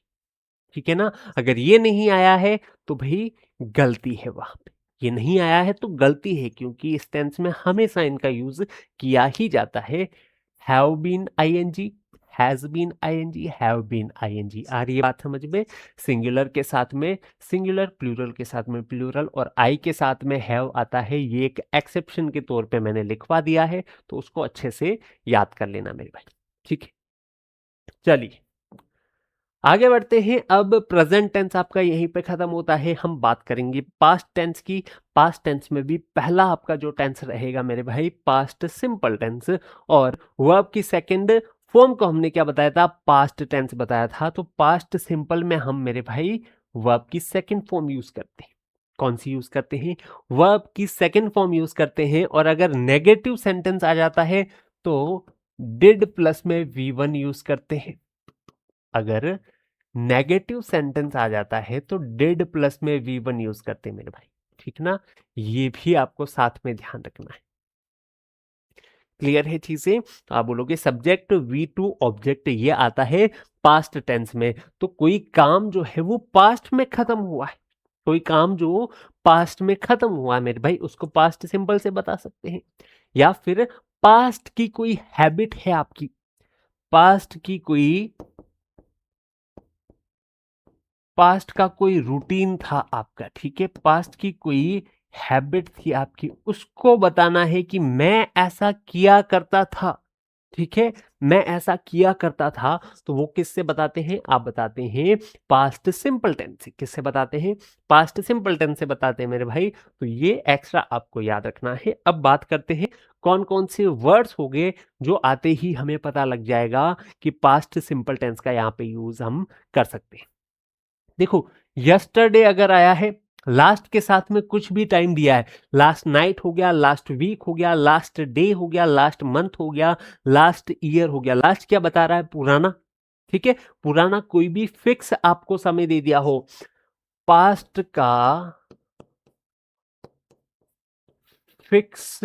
ठीक है ना? अगर ये नहीं आया है तो भाई गलती है वहां पे। ये नहीं आया है तो गलती है, क्योंकि इस टेंस में हमेशा इनका यूज किया ही जाता है। Have been ING, has been ING, have been ING. आ रही है बात समझ में? सिंगुलर के साथ में सिंगुलर, प्लूरल के साथ में प्लूरल, और आई के साथ में हैव आता है। ये एक एक्सेप्शन के तौर पे मैंने लिखवा दिया है, तो उसको अच्छे से याद कर लेना मेरे भाई। ठीक है? चलिए आगे बढ़ते हैं। अब प्रेजेंट टेंस आपका यहीं पे खत्म होता है, हम बात करेंगे पास्ट टेंस की। पास्ट टेंस में भी पहला आपका जो टेंस रहेगा मेरे भाई, पास्ट सिंपल टेंस, और वर्ब की सेकंड फॉर्म को हमने क्या बताया था? पास्ट टेंस बताया था। तो पास्ट सिंपल में हम मेरे भाई वर्ब की सेकंड फॉर्म यूज करते हैं। कौन सी यूज करते हैं? वर्ब की सेकंड फॉर्म यूज करते हैं। और अगर नेगेटिव सेंटेंस आ जाता है तो डिड प्लस में वी वन यूज करते हैं। अगर नेगेटिव सेंटेंस आ जाता है तो डिड प्लस में वी वन यूज करते हैं मेरे भाई। ठीक ना? ये भी आपको साथ में ध्यान रखना है। क्लियर है चीजें? तो आप बोलोगे सब्जेक्ट वी टू ऑब्जेक्ट ये आता है पास्ट टेंस में। तो कोई काम जो है वो पास्ट में खत्म हुआ है, कोई काम जो पास्ट में खत्म हुआ है मेरे भाई, उसको पास्ट सिंपल से बता सकते हैं। या फिर पास्ट की कोई हैबिट है आपकी, पास्ट की कोई, पास्ट का कोई रूटीन था आपका, ठीक है, पास्ट की कोई हैबिट थी आपकी, उसको बताना है कि मैं ऐसा किया करता था, ठीक है, मैं ऐसा किया करता था। तो वो किससे बताते हैं? आप बताते हैं पास्ट सिंपल टेंस से। किससे बताते हैं? पास्ट सिंपल टेंस से बताते हैं मेरे भाई। तो ये एक्स्ट्रा आपको याद रखना है। अब बात करते हैं कौन कौन से वर्ड्स हो गए जो आते ही हमें पता लग जाएगा कि पास्ट सिंपल टेंस का यहाँ पे यूज हम कर सकते हैं। देखो, यस्टरडे अगर आया है, लास्ट के साथ में कुछ भी टाइम दिया है, लास्ट नाइट हो गया, लास्ट वीक हो गया, लास्ट डे हो गया, लास्ट मंथ हो गया, लास्ट ईयर हो गया। लास्ट क्या बता रहा है? पुराना, ठीक है, पुराना कोई भी फिक्स आपको समय दे दिया हो, पास्ट का फिक्स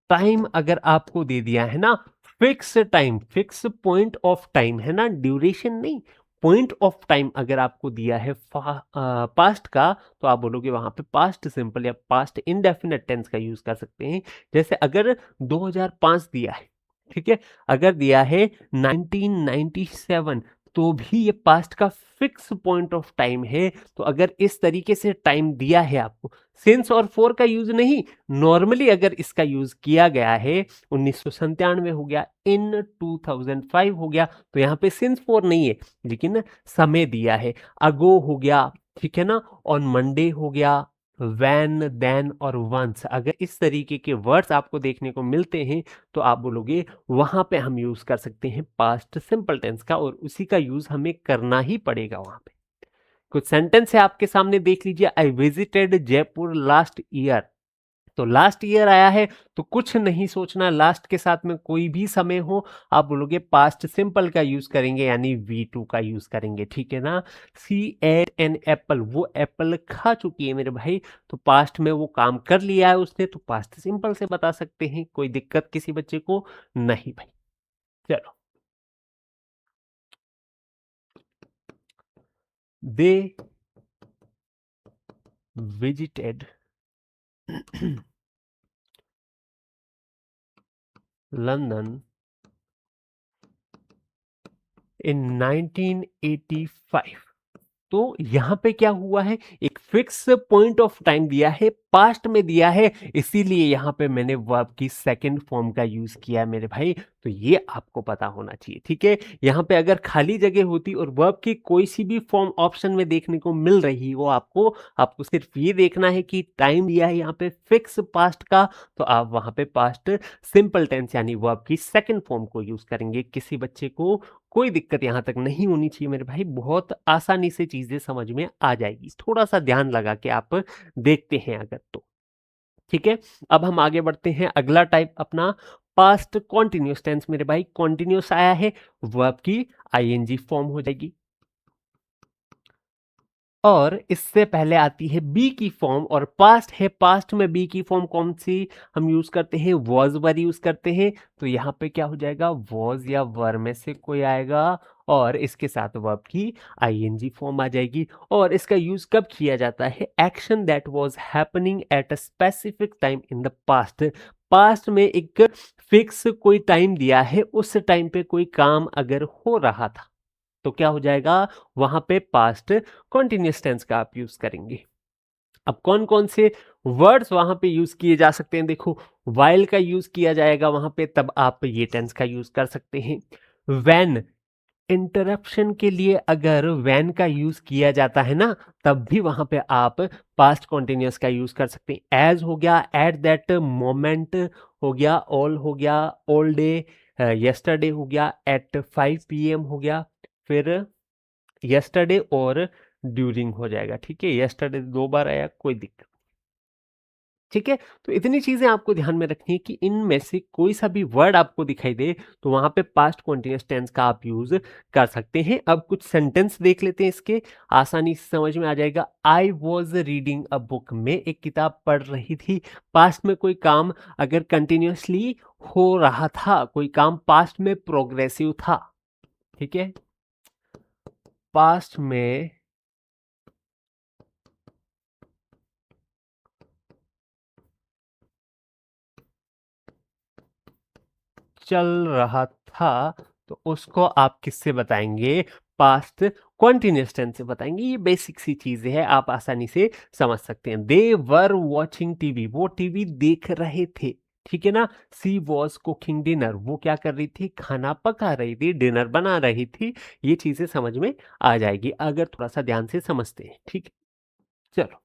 टाइम अगर आपको दे दिया है ना, fix time, fix point of time है ना, ड्यूरेशन नहीं, पॉइंट ऑफ टाइम अगर आपको दिया है पास्ट का, तो आप बोलोगे वहां पे पास्ट सिंपल या पास्ट इंडेफिनिट टेंस का यूज कर सकते हैं। जैसे अगर 2005 दिया है, ठीक है, अगर दिया है 1997, तो भी ये पास्ट का फिक्स पॉइंट ऑफ टाइम है। तो अगर इस तरीके से टाइम दिया है आपको, सिंस और फोर का यूज नहीं, नॉर्मली अगर इसका यूज किया गया है, 1997 हो गया, इन 2005 हो गया, तो यहाँ पे सिंस फोर नहीं है, लेकिन समय दिया है, अगो हो गया, ठीक है ना, ऑन मंडे हो गया, वैन, देन और वंस। अगर इस तरीके के वर्ड्स आपको देखने को मिलते हैं, तो आप बोलोगे वहां पे हम यूज कर सकते हैं पास्ट सिंपल टेंस का, और उसी का यूज हमें करना ही पड़ेगा वहां पे। कुछ सेंटेंस है आपके सामने, देख लीजिए। I visited Jaipur last year. तो लास्ट ईयर आया है, तो कुछ नहीं सोचना, लास्ट के साथ में कोई भी समय हो, आप बोलोगे पास्ट सिंपल का यूज करेंगे, यानी वी टू का यूज करेंगे, ठीक है ना। सी एट एन एप्पल, वो एप्पल खा चुकी है मेरे भाई, तो पास्ट में वो काम कर लिया है उसने, तो पास्ट सिंपल से बता सकते हैं। कोई दिक्कत किसी बच्चे को नहीं भाई। चलो, दे विजिटेड लंदन इन 1985। तो यहां पे क्या हुआ है, एक फिक्स पॉइंट ऑफ टाइम दिया है, पास्ट में दिया है, इसीलिए यहां पे मैंने वर्ब की सेकंड फॉर्म का यूज किया है मेरे भाई। तो ये आपको पता होना चाहिए, ठीक है। यहां पे अगर खाली जगह होती और वर्ब की कोई सी भी फॉर्म ऑप्शन में देखने को मिल रही हो आपको, आपको सिर्फ ये देखना है कि टाइम दिया है यहाँ पे फिक्स पास्ट का, तो आप वहां पे पास्ट सिंपल टेंस यानी वर्ब की सेकंड फॉर्म को यूज करेंगे। किसी बच्चे को कोई दिक्कत यहां तक नहीं होनी चाहिए मेरे भाई, बहुत आसानी से चीजें समझ में आ जाएगी, थोड़ा सा ध्यान लगा के आप देखते हैं अगर तो, ठीक है। अब हम आगे बढ़ते हैं, अगला टाइप अपना पास्ट कॉन्टिन्यूस टेंस मेरे भाई। कॉन्टिन्यूस आया है, वर्ब की आईएनजी फॉर्म हो जाएगी, और इससे पहले आती है बी की फॉर्म, और पास्ट है, पास्ट में बी की फॉर्म कौन सी हम यूज करते हैं? वॉज वर यूज करते हैं। तो यहाँ पे क्या हो जाएगा? वॉज या वर में से कोई आएगा, और इसके साथ वर्ब की आईएनजी फॉर्म आ जाएगी। और इसका यूज कब किया जाता है? Action that was happening at a specific time in the past. Past में एक फिक्स कोई टाइम दिया है, उस टाइम पे कोई काम अगर हो रहा था, तो क्या हो जाएगा? वहां पे पास्ट कॉन्टिन्यूस टेंस का आप यूज करेंगे। अब कौन कौन से वर्ड्स वहां पे यूज किए जा सकते हैं? देखो, वाइल का यूज किया जाएगा वहां पे, तब आप ये टेंस का यूज कर सकते हैं। व्हेन, इंटरप्शन के लिए अगर व्हेन का यूज किया जाता है ना, तब भी वहां पे आप पास्ट कॉन्टिन्यूस का यूज कर सकते हैं। एज हो गया, एट दैट मोमेंट हो गया, ऑल हो गया, ऑल डे, यस्टरडे हो गया, एट 5 PM हो गया, फिर यस्टरडे और ड्यूरिंग हो जाएगा, ठीक है। यस्टरडे 2 बार आया, कोई दिक्कत। ठीक है? तो इतनी चीज़ें आपको ध्यान में रखनी है कि इनमें से कोई सा भी वर्ड आपको दिखाई दे, तो वहाँ पे पास्ट कंटीन्यूअस टेंस का आप यूज़ कर सकते हैं। अब कुछ सेंटेंस देख लेते हैं इसके, आसानी से समझ में आ जाएगा। I was reading a book, मैं एक किताब पढ़ रही थी। पास्ट में कोई काम अगर कंटीन्यूअसली हो रहा था, कोई काम पास्ट में प्रोग्रेसिव था, ठीक है? पास्ट में चल रहा था, तो उसको आप किससे बताएँगे? पास्ट कंटीन्यूअस टेंस से बताएँगे। ये बेसिक सी चीज़ें हैं, आप आसानी से समझ सकते हैं। दे वर वॉचिंग टीवी, वो टीवी देख रहे थे, ठीक है ना? शी वाज़ कुकिंग डिनर, वो क्या कर रही थी? खाना पका रही थी, डिनर बना रही थी। ये चीज़ें समझ में आ जाएगी अगर थोड़ा-सा ध्यान से समझते हैं, ठीक है? चलो।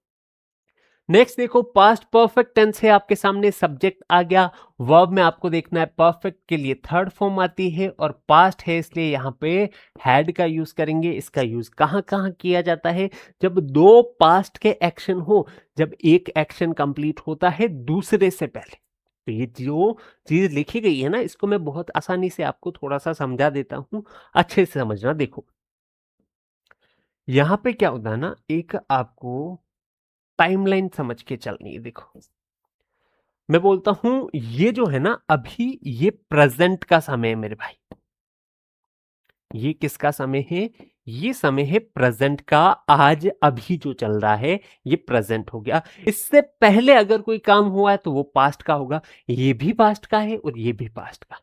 नेक्स्ट देखो, पास्ट परफेक्ट टेंस है आपके सामने, सब्जेक्ट आ गया। वर्ब में आपको देखना है, परफेक्ट के लिए थर्ड फॉर्म आती है और पास्ट है इसलिए यहाँ पे हैड का यूज करेंगे। इसका यूज कहाँ कहाँ किया जाता है? जब दो पास्ट के एक्शन हो, जब एक एक्शन कंप्लीट होता है दूसरे से पहले। तो ये जो चीज लिखी गई है ना, इसको मैं बहुत आसानी से आपको थोड़ा सा समझा देता हूँ, अच्छे से समझना। देखो, यहाँ पे क्या होता है ना, एक आपको टाइमलाइन समझ के चलनी है। देखो, मैं बोलता हूं ये जो है ना, अभी ये प्रेजेंट का समय है मेरे भाई। ये किसका समय है? ये समय है प्रेजेंट का। आज अभी जो चल रहा है ये प्रेजेंट हो गया। इससे पहले अगर कोई काम हुआ है तो वो पास्ट का होगा। ये भी पास्ट का है और ये भी पास्ट का।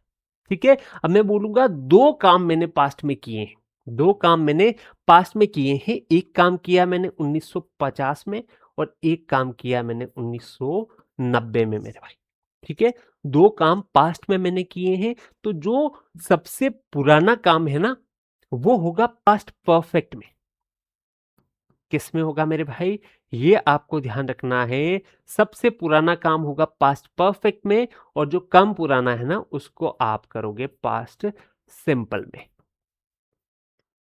ठीक है? अब मैं बोलूंगा दो काम मैंने पास्ट में किए हैं। दो काम मैंने पास्ट में किए हैं। एक काम किया मैंने 1950 में और एक काम किया मैंने 1990 में मेरे भाई। ठीक है? दो काम पास्ट में मैंने किए हैं। तो जो सबसे पुराना काम है ना, वो होगा पास्ट परफेक्ट में। किस में होगा मेरे भाई? ये आपको ध्यान रखना है। सबसे पुराना काम होगा पास्ट परफेक्ट में और जो कम पुराना है ना, उसको आप करोगे पास्ट सिंपल में।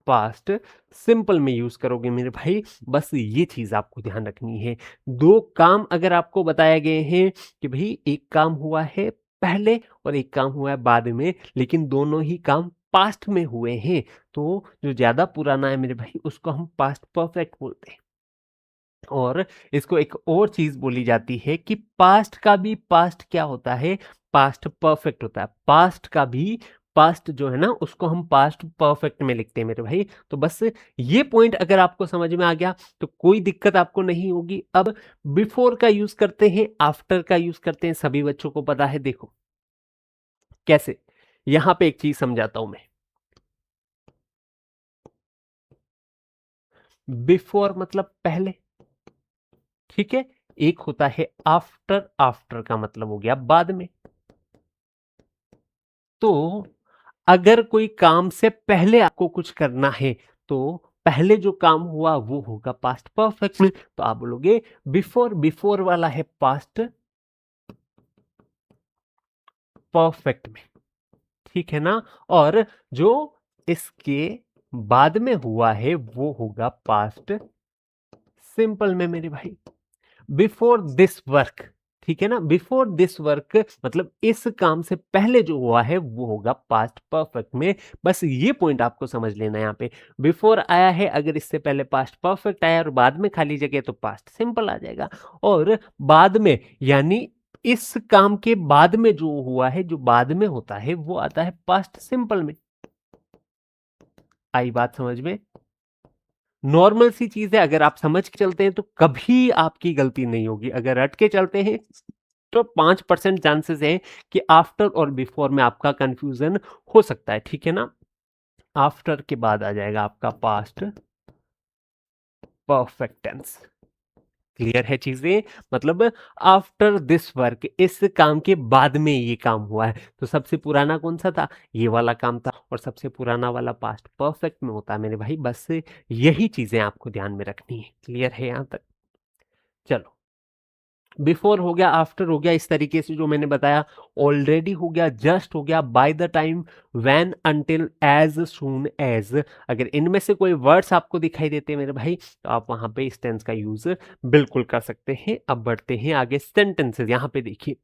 पास्ट सिंपल में यूज करोगे मेरे भाई। बस ये चीज आपको ध्यान रखनी है। दो काम अगर आपको बताए गए हैं कि भाई एक काम हुआ है पहले और एक काम हुआ है बाद में, लेकिन दोनों ही काम पास्ट में हुए हैं, तो जो ज्यादा पुराना है मेरे भाई उसको हम पास्ट परफेक्ट बोलते हैं। और इसको एक और चीज बोली जाती है कि पास्ट का भी पास्ट क्या होता है? पास्ट परफेक्ट होता है। पास्ट का भी पास्ट जो है ना, उसको हम पास्ट परफेक्ट में लिखते हैं मेरे भाई। तो बस ये पॉइंट अगर आपको समझ में आ गया तो कोई दिक्कत आपको नहीं होगी। अब बिफोर का यूज करते हैं, आफ्टर का यूज करते हैं, सभी बच्चों को पता है। देखो कैसे, यहां पे एक चीज समझाता हूं मैं। बिफोर मतलब पहले, ठीक है? एक होता है आफ्टर, आफ्टर का मतलब हो गया बाद में। तो अगर कोई काम से पहले आपको कुछ करना है, तो पहले जो काम हुआ वो होगा पास्ट परफेक्ट में। तो आप बोलोगे बिफोर, बिफोर वाला है पास्ट परफेक्ट में, ठीक है ना? और जो इसके बाद में हुआ है वो होगा पास्ट सिंपल में मेरे भाई। बिफोर दिस वर्क, ठीक है ना? बिफोर दिस वर्क मतलब इस काम से पहले जो हुआ है वो होगा पास्ट परफेक्ट में। बस ये पॉइंट आपको समझ लेना है। यहाँ पे बिफोर आया है, अगर इससे पहले पास्ट परफेक्ट आया और बाद में खाली जगह, तो पास्ट सिंपल आ जाएगा। और बाद में यानी इस काम के बाद में जो हुआ है, जो बाद में होता है वो आता है पास्ट सिंपल में। आई बात समझ में? नॉर्मल सी चीज है, अगर आप समझ के चलते हैं तो कभी आपकी गलती नहीं होगी। अगर रट के चलते हैं तो 5% चांसेस है कि आफ्टर और बिफोर में आपका कंफ्यूजन हो सकता है, ठीक है ना? आफ्टर के बाद आ जाएगा आपका पास्ट परफेक्ट टेंस। क्लियर है चीजें? मतलब आफ्टर दिस वर्क, इस काम के बाद में ये काम हुआ है। तो सबसे पुराना कौन सा था? ये वाला काम था। और सबसे पुराना वाला पास्ट परफेक्ट में होता है मेरे भाई। बस यही चीजें आपको ध्यान में रखनी है। क्लियर है यहां तक? चलो, बिफोर हो गया, आफ्टर हो गया, इस तरीके से जो मैंने बताया, ऑलरेडी हो गया, जस्ट हो गया, by the time, when, until, as soon as. अगर इनमें से कोई वर्ड्स आपको दिखाई देते हैं मेरे भाई, तो आप वहां पे इस टेंस का यूज बिल्कुल कर सकते हैं। अब बढ़ते हैं आगे सेंटेंसेस। यहाँ पे देखिए,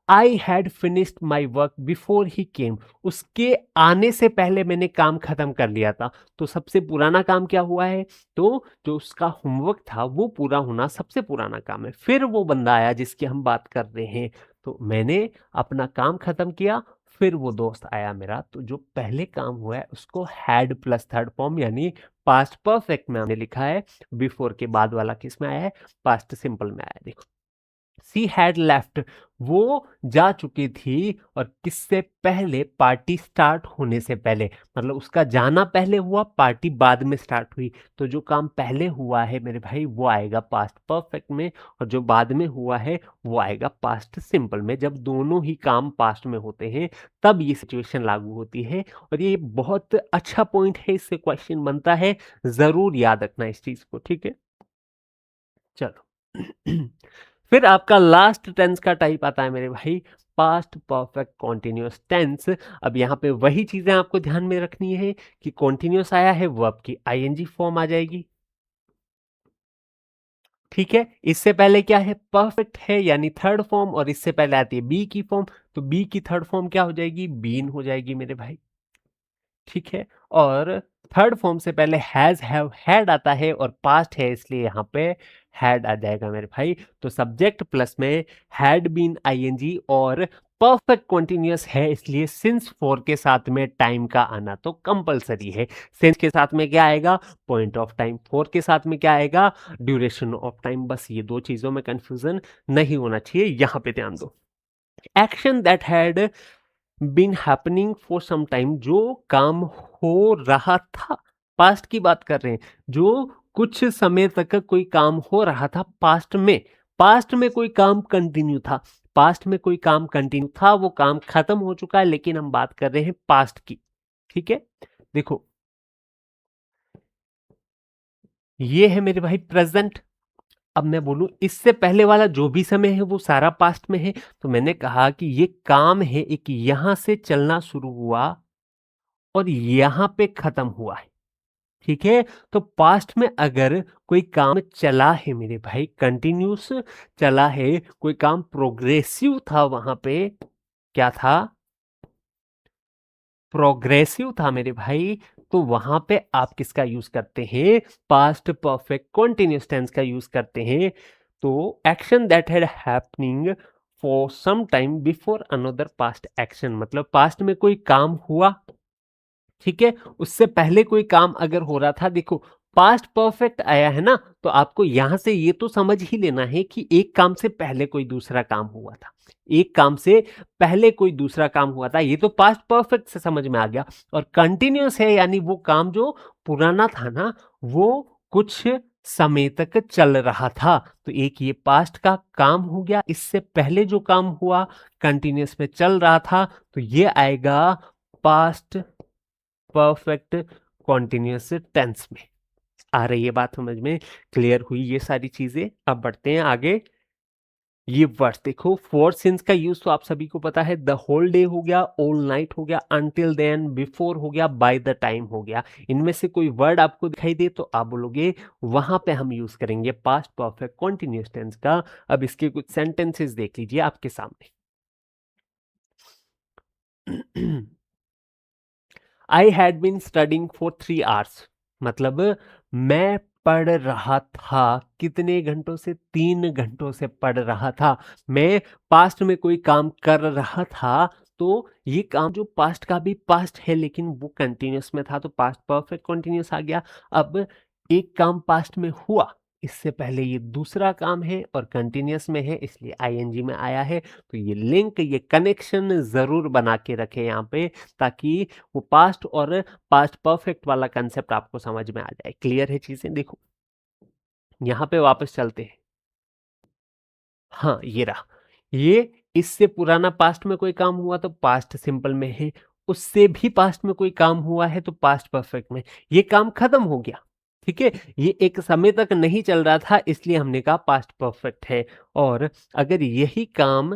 I had finished my work before he came. उसके आने से पहले मैंने काम खत्म कर लिया था। तो सबसे पुराना काम क्या हुआ है? तो जो उसका होमवर्क था वो पूरा होना सबसे पुराना काम है। फिर वो बंदा आया जिसकी हम बात कर रहे हैं, तो मैंने अपना काम खत्म किया, फिर वो दोस्त आया मेरा। तो जो पहले काम हुआ है उसको हैड प्लस थर्ड फॉर्म यानी पास्ट परफेक्ट में हमने लिखा है। बिफोर के बाद वाला किस में आया है? पास्ट सिंपल में आया है। देखो, सी हैड लेफ्ट, वो जा चुकी थी। और किससे पहले? पार्टी स्टार्ट होने से पहले। मतलब उसका जाना पहले हुआ, पार्टी बाद में स्टार्ट हुई। तो जो काम पहले हुआ है मेरे भाई वो आएगा पास्ट परफेक्ट में, और जो बाद में हुआ है वो आएगा पास्ट सिंपल में। जब दोनों ही काम पास्ट में होते हैं तब ये सिचुएशन लागू होती है। और ये बहुत अच्छा पॉइंट है, इससे क्वेश्चन बनता है, जरूर याद रखना इस चीज को, ठीक है। चलो फिर आपका लास्ट टेंस का टाइप आता है मेरे भाई, पास्ट परफेक्ट कॉन्टिन्यूअस टेंस। अब यहाँ पे वही चीजें आपको ध्यान में रखनी है कि कॉन्टिन्यूअस आया है, वर्ब की आईएनजी फॉर्म आ जाएगी, ठीक है। इससे पहले क्या है? परफेक्ट है यानी थर्ड फॉर्म, और इससे पहले आती है बी की फॉर्म, तो बी की थर्ड फॉर्म क्या हो जाएगी? बीन हो जाएगी मेरे भाई, ठीक है। और थर्ड फॉर्म से पहले हैज, हैव, हैड आता है, और पास्ट है इसलिए यहाँ पे हैड आ जाएगा मेरे भाई। तो सब्जेक्ट प्लस में हैड बीन आईएनजी, और परफेक्ट कॉन्टिन्यूअस है इसलिए सिंस फॉर के साथ में टाइम का आना तो कंपलसरी है। सिंस के साथ में क्या आएगा? Point of time. फॉर के साथ में क्या आएगा? Duration of time. बस ये दो चीजों में कंफ्यूजन नहीं होना चाहिए, यहां पे ध्यान दो। Action that had been happening for some time, जो काम हो रहा था, पास्ट की बात कर रहे हैं, जो कुछ समय तक कोई काम हो रहा था पास्ट में। पास्ट में कोई काम कंटिन्यू था, पास्ट में कोई काम कंटिन्यू था, वो काम खत्म हो चुका है, लेकिन हम बात कर रहे हैं पास्ट की, ठीक है। देखो, ये है मेरे भाई प्रेजेंट। अब मैं बोलूं इससे पहले वाला जो भी समय है वो सारा पास्ट में है। तो मैंने कहा कि ये काम है एक, यहां से चलना शुरू हुआ और यहां पे खत्म हुआ है, ठीक है। तो पास्ट में अगर कोई काम चला है मेरे भाई, कंटिन्यूस चला है, कोई काम प्रोग्रेसिव था, वहां पे क्या था? प्रोग्रेसिव था मेरे भाई। तो वहां पे आप किसका यूज करते हैं? पास्ट परफेक्ट कॉन्टिन्यूस टेंस का यूज करते हैं। तो action that had happening for some time before another past action, मतलब पास्ट में कोई काम हुआ, ठीक है, उससे पहले कोई काम अगर हो रहा था। देखो, पास्ट परफेक्ट आया है ना, तो आपको यहां से ये तो समझ ही लेना है कि एक काम से पहले कोई दूसरा काम हुआ था, एक काम से पहले कोई दूसरा काम हुआ था, ये तो पास्ट परफेक्ट से समझ में आ गया। और कंटिन्यूअस है यानी वो काम जो पुराना था ना, वो कुछ समय तक चल रहा था। तो एक ये पास्ट का काम हो गया, इससे पहले जो काम हुआ कंटिन्यूअस में चल रहा था, तो ये आएगा पास्ट परफेक्ट कॉन्टिन्यूअस टेंस में। आ रही है बात समझ में? क्लियर हुई ये सारी चीजें? अब बढ़ते हैं आगे। ये वर्ड्स देखो, फोर सिंस का यूज तो आप सभी को पता है, द होल डे हो गया, ऑल नाइट हो गया, अनटिल देन, बिफोर हो गया, बाय द टाइम हो गया। इनमें से कोई वर्ड आपको दिखाई दे तो आप बोलोगे वहां पे हम यूज करेंगे पास्ट परफेक्ट कॉन्टिन्यूअस टेंस का। अब इसके कुछ सेंटेंसेस देख लीजिए आपके सामने। I had been studying for 3 hours, मतलब मैं पढ़ रहा था। कितने घंटों से? 3 घंटों से पढ़ रहा था। मैं पास्ट में कोई काम कर रहा था, तो ये काम जो पास्ट का भी पास्ट है लेकिन वो कंटिन्यूअस में था, तो पास्ट परफेक्ट कंटिन्यूअस आ गया। अब एक काम पास्ट में हुआ, इससे पहले ये दूसरा काम है और कंटिन्यूअस में है इसलिए आईएनजी में आया है। तो ये लिंक, ये कनेक्शन जरूर बना के रखे यहाँ पे, ताकि वो पास्ट और पास्ट परफेक्ट वाला कंसेप्ट आपको समझ में आ जाए। क्लियर है चीजें? देखो, यहाँ पे वापस चलते हैं। हाँ, ये रहा। ये इससे पुराना पास्ट में कोई काम हुआ तो पास्ट सिंपल में है, उससे भी पास्ट में कोई काम हुआ है तो पास्ट परफेक्ट में। ये काम खत्म हो गया, ठीक है? ये एक समय तक नहीं चल रहा था इसलिए हमने कहा पास्ट परफेक्ट है। और अगर यही काम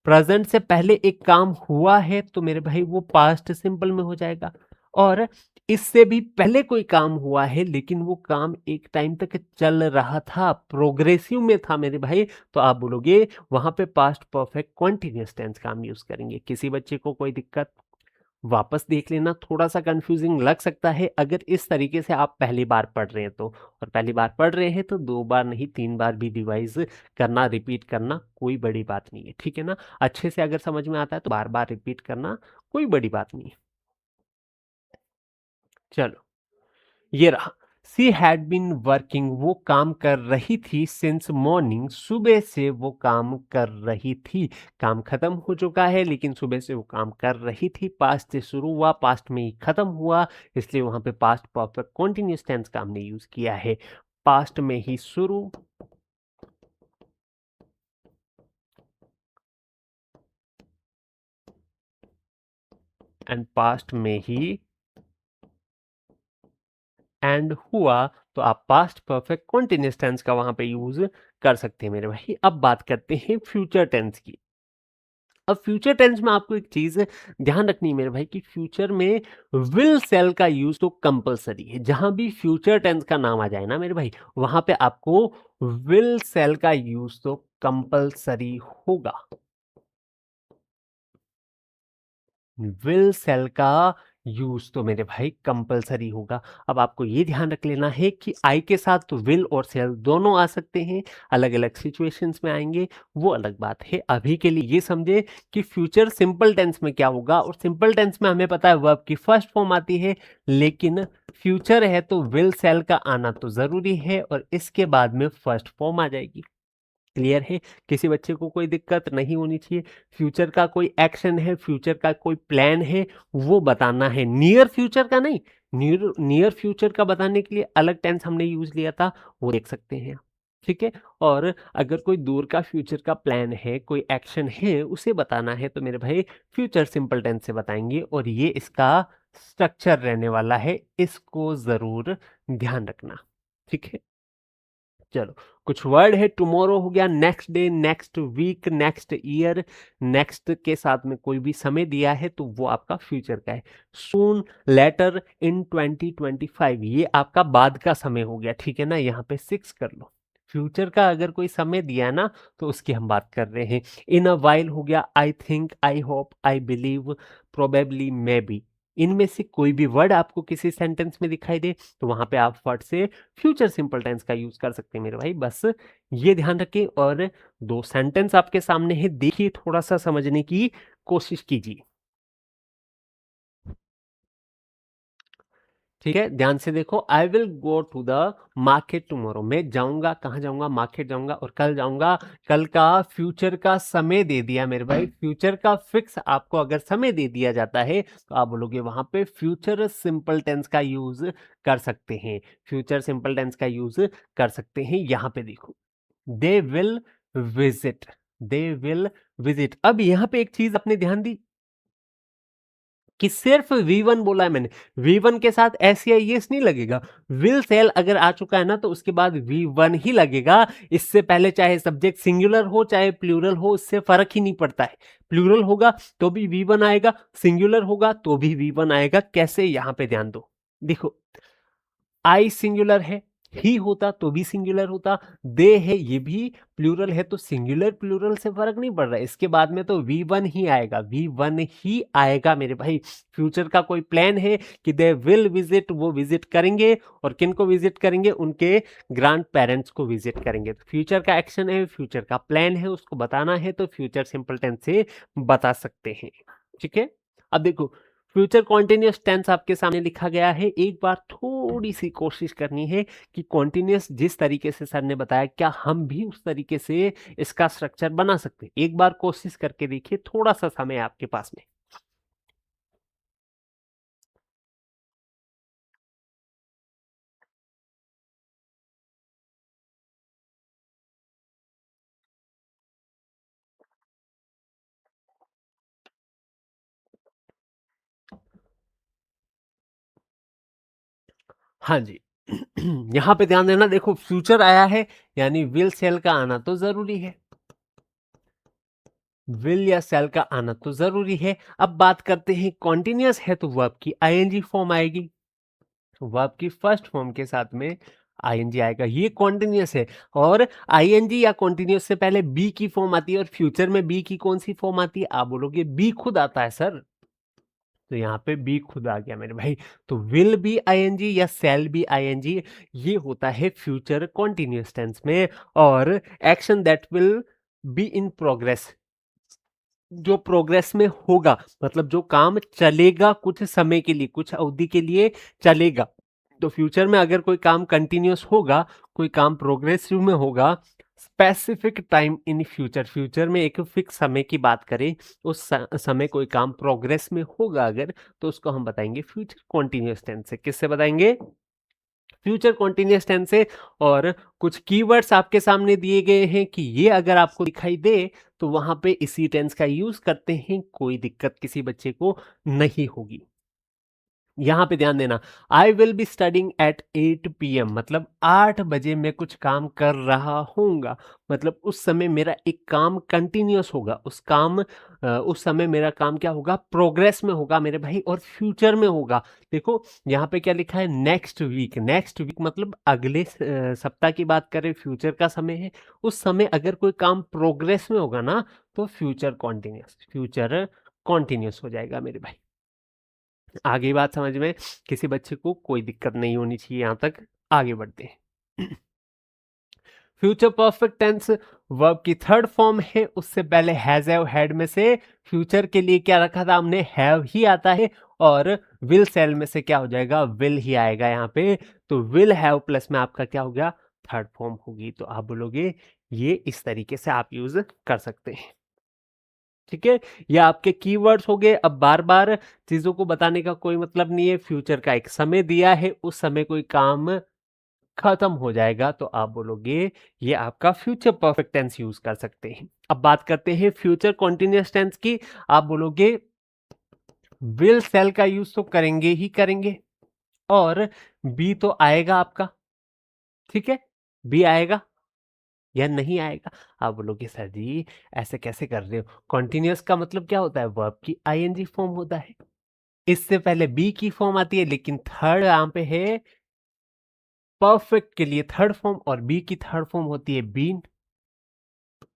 प्रेजेंट से पहले एक काम हुआ है तो मेरे भाई वो पास्ट सिंपल में हो जाएगा। और इससे भी पहले कोई काम हुआ है लेकिन वो काम एक टाइम तक चल रहा था, प्रोग्रेसिव में था मेरे भाई, तो आप बोलोगे वहां पे पास्ट परफेक्ट कॉन्टिन्यूअस टेंस का हम यूज करेंगे। किसी बच्चे को कोई दिक्कत? वापस देख लेना, थोड़ा-सा कंफ्यूजिंग लग सकता है अगर इस तरीके से आप पहली बार पढ़ रहे हैं तो। और पहली बार पढ़ रहे हैं तो 2 बार नहीं 3 बार भी रिवाइज़ करना, रिपीट करना कोई बड़ी बात नहीं है, ठीक है ना? अच्छे से अगर समझ में आता है तो बार-बार रिपीट करना कोई बड़ी बात नहीं है। चलो, ये रहा। शी हैड बीन वर्किंग, वो काम कर रही थी, सिंस मॉर्निंग, सुबह से वो काम कर रही थी। काम खत्म हो चुका है लेकिन सुबह से वो काम कर रही थी। पास्ट से शुरू हुआ, पास्ट में ही खत्म हुआ, इसलिए वहां पे पास्ट परफेक्ट कॉन्टिन्यूस टेंस का हमने यूज किया है। पास्ट में ही शुरू एंड पास्ट में ही एंड हुआ, तो आप पास्ट परफेक्ट कॉन्टिन्यूस टेंस का वहां पे यूज कर सकते हैं मेरे भाई। अब बात करते हैं फ्यूचर टेंस की। अब फ्यूचर टेंस में आपको एक चीज ध्यान रखनी है मेरे भाई कि फ्यूचर में विल सेल का यूज तो कंपलसरी है। जहां भी फ्यूचर टेंस का नाम आ जाए ना मेरे भाई, वहां पे आपको विल सेल का यूज तो कंपलसरी होगा। विल सेल का यूज तो मेरे भाई कंपलसरी होगा। अब आपको ये ध्यान रख लेना है कि आई के साथ तो विल और सेल दोनों आ सकते हैं, अलग अलग सिचुएशंस में आएंगे, वो अलग बात है। अभी के लिए ये समझे कि फ्यूचर सिंपल टेंस में क्या होगा, और सिंपल टेंस में हमें पता है वर्ब की फर्स्ट फॉर्म आती है, लेकिन फ्यूचर है तो विल सेल का आना तो जरूरी है और इसके बाद में फर्स्ट फॉर्म आ जाएगी। क्लियर है? किसी बच्चे को कोई दिक्कत नहीं होनी चाहिए। फ्यूचर का कोई एक्शन है, फ्यूचर का कोई प्लान है, वो बताना है, नियर फ्यूचर का नहीं। नियर नियर फ्यूचर का बताने के लिए अलग टेंस हमने यूज लिया था, वो देख सकते हैं। ठीक है? और अगर कोई दूर का फ्यूचर का प्लान है, कोई एक्शन है, उसे बताना है तो मेरे भाई फ्यूचर सिंपल टेंस से बताएंगे और ये इसका स्ट्रक्चर रहने वाला है, इसको जरूर ध्यान रखना। ठीक है? चलो, कुछ वर्ड है। टुमारो हो गया, next day, next week, next year. Next के साथ में कोई भी समय दिया है तो वो आपका फ्यूचर का है। सून, लेटर, इन 2025, ये आपका बाद का समय हो गया, ठीक है ना? यहाँ पे 6 कर लो। फ्यूचर का अगर कोई समय दिया है ना तो उसकी हम बात कर रहे हैं। इन अ वाइल हो गया, I think, I hope, I believe, probably, may be. इनमें से कोई भी वर्ड आपको किसी सेंटेंस में दिखाई दे तो वहां पे आप वर्ड से फ्यूचर सिंपल टेंस का यूज कर सकते हैं मेरे भाई। बस ये ध्यान रखें। और दो सेंटेंस आपके सामने है, देखिए, थोड़ा सा समझने की कोशिश कीजिए। ठीक है, ध्यान से देखो। I will go to the market tomorrow, मैं जाऊंगा, कहाँ जाऊंगा? मार्केट जाऊंगा। और कल जाऊंगा, कल का फ्यूचर का समय दे दिया मेरे भाई। फ्यूचर का फिक्स आपको अगर समय दे दिया जाता है तो आप बोलोगे वहां पे फ्यूचर सिंपल टेंस का यूज कर सकते हैं। फ्यूचर सिंपल टेंस का यूज कर सकते हैं। यहां पे देखो, they will visit, they will visit. अब यहाँ पे एक चीज अपने ध्यान दी कि सिर्फ V1 बोला है मैंने, V1 के साथ एस या यस नहीं लगेगा। विल सेल अगर आ चुका है ना तो उसके बाद V1 ही लगेगा। इससे पहले चाहे सब्जेक्ट सिंगुलर हो चाहे प्लूरल हो, उससे फर्क ही नहीं पड़ता है। प्लूरल होगा तो भी V1 आएगा, सिंगुलर होगा तो भी V1 आएगा। कैसे? यहां पे ध्यान दो। देखो, आई सिंगुलर है, ही होता तो भी सिंगुलर होता, दे है ये भी प्लूरल है, तो सिंगुलर प्लूरल से फर्क नहीं पड़ रहा है। इसके बाद में तो V1 ही आएगा, V1 ही आएगा मेरे भाई। फ्यूचर का कोई प्लान है कि दे विल विजिट, वो विजिट करेंगे। और किन को विजिट करेंगे? उनके ग्रैंड पेरेंट्स को विजिट करेंगे। तो फ्यूचर का एक्शन है, फ्यूचर का प्लान है, उसको बताना है तो फ्यूचर सिंपल टेंस से बता सकते हैं। ठीक है? अब देखो, फ्यूचर कॉन्टिन्यूअस टेंस आपके सामने लिखा गया है। एक बार थोड़ी सी कोशिश करनी है कि कॉन्टिन्यूअस जिस तरीके से सर ने बताया, क्या हम भी उस तरीके से इसका स्ट्रक्चर बना सकते हैं? एक बार कोशिश करके देखिए, थोड़ा सा समय है आपके पास में। हाँ जी। यहाँ पे ध्यान देना, देखो फ्यूचर आया है यानी विल सेल का आना तो जरूरी है, विल या सेल का आना तो जरूरी है। अब बात करते हैं कॉन्टिन्यूअस है तो वर्ब की आईएनजी फॉर्म आएगी, वर्ब की फर्स्ट फॉर्म के साथ में आईएनजी आएगा, ये कॉन्टिन्यूअस है। और आईएनजी या कॉन्टिन्यूअस से पहले बी की फॉर्म आती है, और फ्यूचर में बी की कौन सी फॉर्म आती है? आप बोलोगे बी खुद आता है सर, तो यहाँ पे बी खुद आ गया मेरे भाई। तो विल बी आईएनजी या सेल बी आईएनजी, ये होता है फ्यूचर कॉन्टिन्यूअस टेंस में। और action that will be in progress, जो प्रोग्रेस में होगा, मतलब जो काम चलेगा कुछ समय के लिए, कुछ अवधि के लिए चलेगा। तो फ्यूचर में अगर कोई काम कंटिन्यूअस होगा, कोई काम प्रोग्रेसिव में होगा, specific time in future, future में एक फिक्स समय की बात करें, उस समय कोई काम प्रोग्रेस में होगा अगर, तो उसको हम बताएंगे फ्यूचर कॉन्टिन्यूअस टेंस से। किससे बताएंगे? फ्यूचर कॉन्टिन्यूअस टेंस से। और कुछ कीवर्ड्स आपके सामने दिए गए हैं कि ये अगर आपको दिखाई दे तो वहां पे इसी टेंस का यूज करते हैं, कोई दिक्कत किसी बच्चे को नहीं होगी। यहां पे ध्यान देना, I will be studying at 8 PM, मतलब 8 बजे मैं कुछ काम कर रहा हूँगा, मतलब उस समय मेरा एक काम कंटिन्यूअस होगा, उस समय मेरा काम क्या होगा? प्रोग्रेस में होगा मेरे भाई, और फ्यूचर में होगा। देखो यहाँ पे क्या लिखा है? नेक्स्ट वीक, नेक्स्ट वीक मतलब अगले सप्ताह की बात करें, फ्यूचर का समय है। उस समय अगर कोई काम प्रोग्रेस में होगा ना, तो फ्यूचर कॉन्टिन्यूअस, फ्यूचर कॉन्टिन्यूअस हो जाएगा मेरे भाई। आगे बात समझ में किसी बच्चे को कोई दिक्कत नहीं होनी चाहिए, यहां तक आगे बढ़ते हैं। फ्यूचर परफेक्ट टेंस वर्ब की थर्ड फॉर्म है, उससे पहले हैज हैव हैड में से फ्यूचर के लिए क्या रखा था हमने? हैव ही आता है। और विल सेल में से क्या हो जाएगा? विल ही आएगा यहाँ पे। तो विल हैव प्लस में आपका क्या हो गया? थर्ड फॉर्म होगी। तो आप बोलोगे ये इस तरीके से आप यूज कर सकते हैं। ठीक है, ये आपके कीवर्ड्स हो गए। अब बार बार चीजों को बताने का कोई मतलब नहीं है, फ्यूचर का एक समय दिया है, उस समय कोई काम खत्म हो जाएगा तो आप बोलोगे ये आपका फ्यूचर परफेक्ट टेंस यूज कर सकते हैं। अब बात करते हैं फ्यूचर कॉन्टिन्यूअस टेंस की। आप बोलोगे विल सेल का यूज तो करेंगे ही करेंगे, और बी तो आएगा आपका, ठीक है, बी आएगा या नहीं आएगा? आप बोलोगे सर जी ऐसे कैसे कर रहे हो, कॉन्टिन्यूअस का मतलब क्या होता है? वर्ब की आईएनजी फॉर्म होता है, इससे पहले बी की फॉर्म आती है, लेकिन थर्ड यहाँ पे है परफेक्ट के लिए थर्ड फॉर्म, और बी की थर्ड फॉर्म होती है बीन।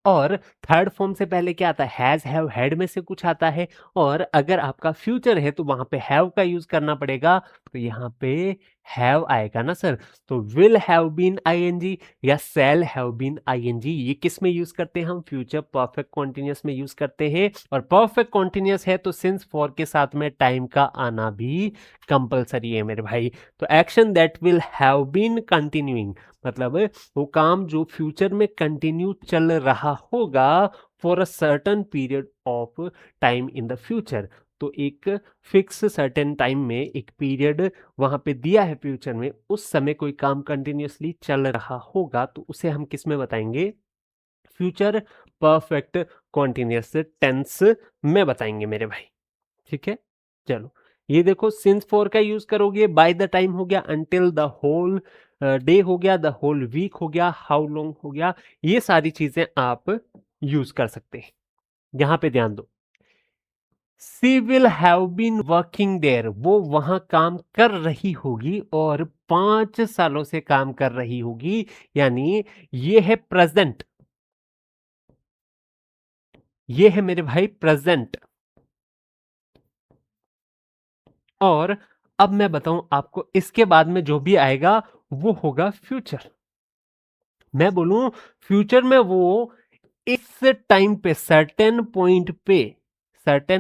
और थर्ड फॉर्म से पहले क्या आता है? हैज हैव हैड में से कुछ आता है। और अगर आपका फ्यूचर है तो वहां पे हैव का यूज करना पड़ेगा, तो यहाँ पे हैव आएगा ना सर। तो विल हैव बीन आईएनजी या शैल हैव बीन आईएनजी, ये किस में यूज करते हैं हम? फ्यूचर परफेक्ट कॉन्टिन्यूअस में यूज करते हैं। और परफेक्ट कॉन्टिन्यूअस है तो सिंस फॉर के साथ में टाइम का आना भी कंपलसरी है मेरे भाई। तो action that will have been continuing, मतलब वो काम जो फ्यूचर में कंटिन्यू चल रहा होगा for a certain period of time in the future. तो एक फिक्स सर्टेन टाइम में एक पीरियड वहां पे दिया है फ्यूचर में, उस समय कोई काम कंटिन्यूअसली चल रहा होगा, तो उसे हम किस में बताएंगे? फ्यूचर परफेक्ट कॉन्टिन्यूअस टेंस में बताएंगे मेरे भाई। ठीक है, चलो ये देखो, सिंस फॉर का यूज करोगे, बाय द टाइम हो गया, अंटिल द होल डे हो गया, द होल वीक हो गया, हाउ लॉन्ग हो गया, ये सारी चीजें आप यूज कर सकते हैं। यहां पे ध्यान दो, she will have been working there, वो वहां काम कर रही होगी और 5 सालों से काम कर रही होगी, यानी ये है प्रेजेंट, ये है मेरे भाई प्रेजेंट। और अब मैं बताऊं आपको, इसके बाद में जो भी आएगा वो होगा फ्यूचर। मैं बोलूं फ्यूचर में वो इस टाइम पे, सर्टेन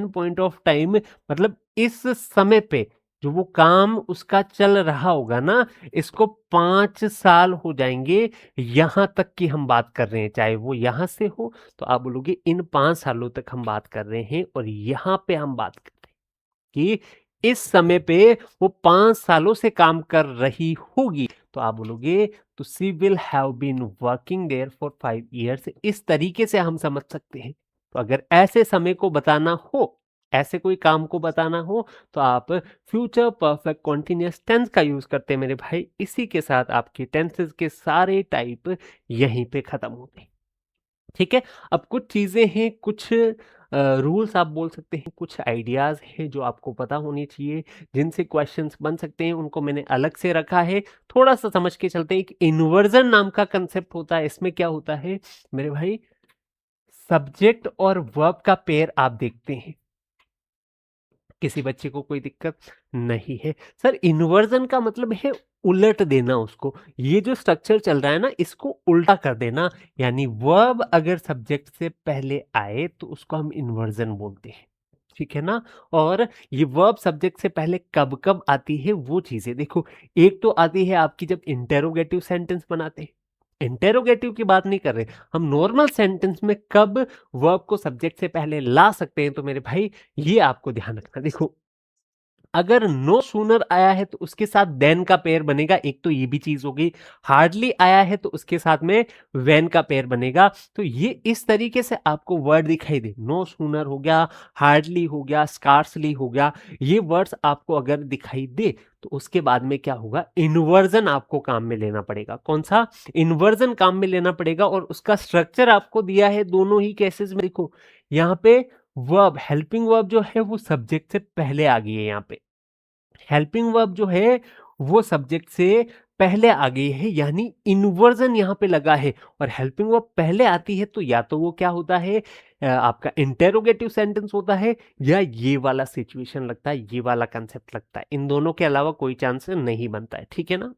पॉइंट ऑफ टाइम, मतलब इस समय पे जो वो काम उसका चल रहा होगा ना, इसको 5 साल हो जाएंगे, यहां तक की हम बात कर रहे हैं, चाहे वो यहां से हो, तो आप बोलोगे इन 5 सालों तक हम बात कर रहे हैं, और यहां पे हम बात कर रहे हैं कि इस समय पे वो 5 सालों से काम कर रही होगी, तो आप बोलोगे तो she will have been working there for 5 years। इस तरीके से हम समझ सकते हैं। तो अगर ऐसे समय को बताना हो, ऐसे कोई काम को बताना हो तो आप फ्यूचर परफेक्ट कॉन्टिन्यूअस टेंस का यूज करते हैं मेरे भाई। इसी के साथ आपके टेंसेस के सारे टाइप यहीं पे खत्म होते हैं। ठीक है, अब कुछ चीजें हैं, कुछ रूल्स आप बोल सकते हैं, कुछ आइडियाज हैं जो आपको पता होनी चाहिए, जिनसे क्वेश्चंस बन सकते हैं, उनको मैंने अलग से रखा है। थोड़ा सा समझ के चलते हैं। एक इन्वर्जन नाम का कंसेप्ट होता है। इसमें क्या होता है मेरे भाई, सब्जेक्ट और वर्ब का पेयर आप देखते हैं। किसी बच्चे को कोई दिक्कत नहीं है। सर इन्वर्जन का मतलब है उलट देना उसको। ये जो स्ट्रक्चर चल रहा है ना, इसको उल्टा कर देना। यानी वर्ब अगर सब्जेक्ट से पहले आए तो उसको हम इन्वर्जन बोलते हैं। ठीक है ना। और ये वर्ब सब्जेक्ट से पहले कब कब आती है वो चीजें देखो। एक तो आती है आपकी जब इंटेरोगेटिव सेंटेंस बनाते हैं। इंटेरोगेटिव की बात नहीं कर रहे हम, नॉर्मल सेंटेंस में कब वर्ब को सब्जेक्ट से पहले ला सकते हैं। तो मेरे भाई ये आपको ध्यान रखना। देखो अगर नो सूनर आया है तो उसके साथ देन का पेयर बनेगा। एक तो ये भी चीज हो गई। हार्डली आया है तो उसके साथ में वेन का पेयर बनेगा। तो ये इस तरीके से आपको वर्ड दिखाई दे, नो सूनर हो गया, हार्डली हो गया, स्कार्सली हो गया, ये वर्ड्स आपको अगर दिखाई दे तो उसके बाद में क्या होगा, इन्वर्जन आपको काम में लेना पड़ेगा। कौन सा इन्वर्जन काम में लेना पड़ेगा। और उसका स्ट्रक्चर आपको दिया है दोनों ही केसेस में। देखो यहाँ पे वर्ब, हेल्पिंग वर्ब जो है वो सब्जेक्ट से पहले आ गई है। यहाँ पे हेल्पिंग वर्ब जो है वो सब्जेक्ट से पहले आ गई है, यानी इन्वर्जन यहां पे लगा है। और हेल्पिंग वर्ब पहले आती है तो या तो वो क्या होता है, आपका इंटेरोगेटिव सेंटेंस होता है, या ये वाला सिचुएशन लगता है, ये वाला कंसेप्ट लगता है। इन दोनों के अलावा कोई चांस नहीं बनता है। ठीक है ना।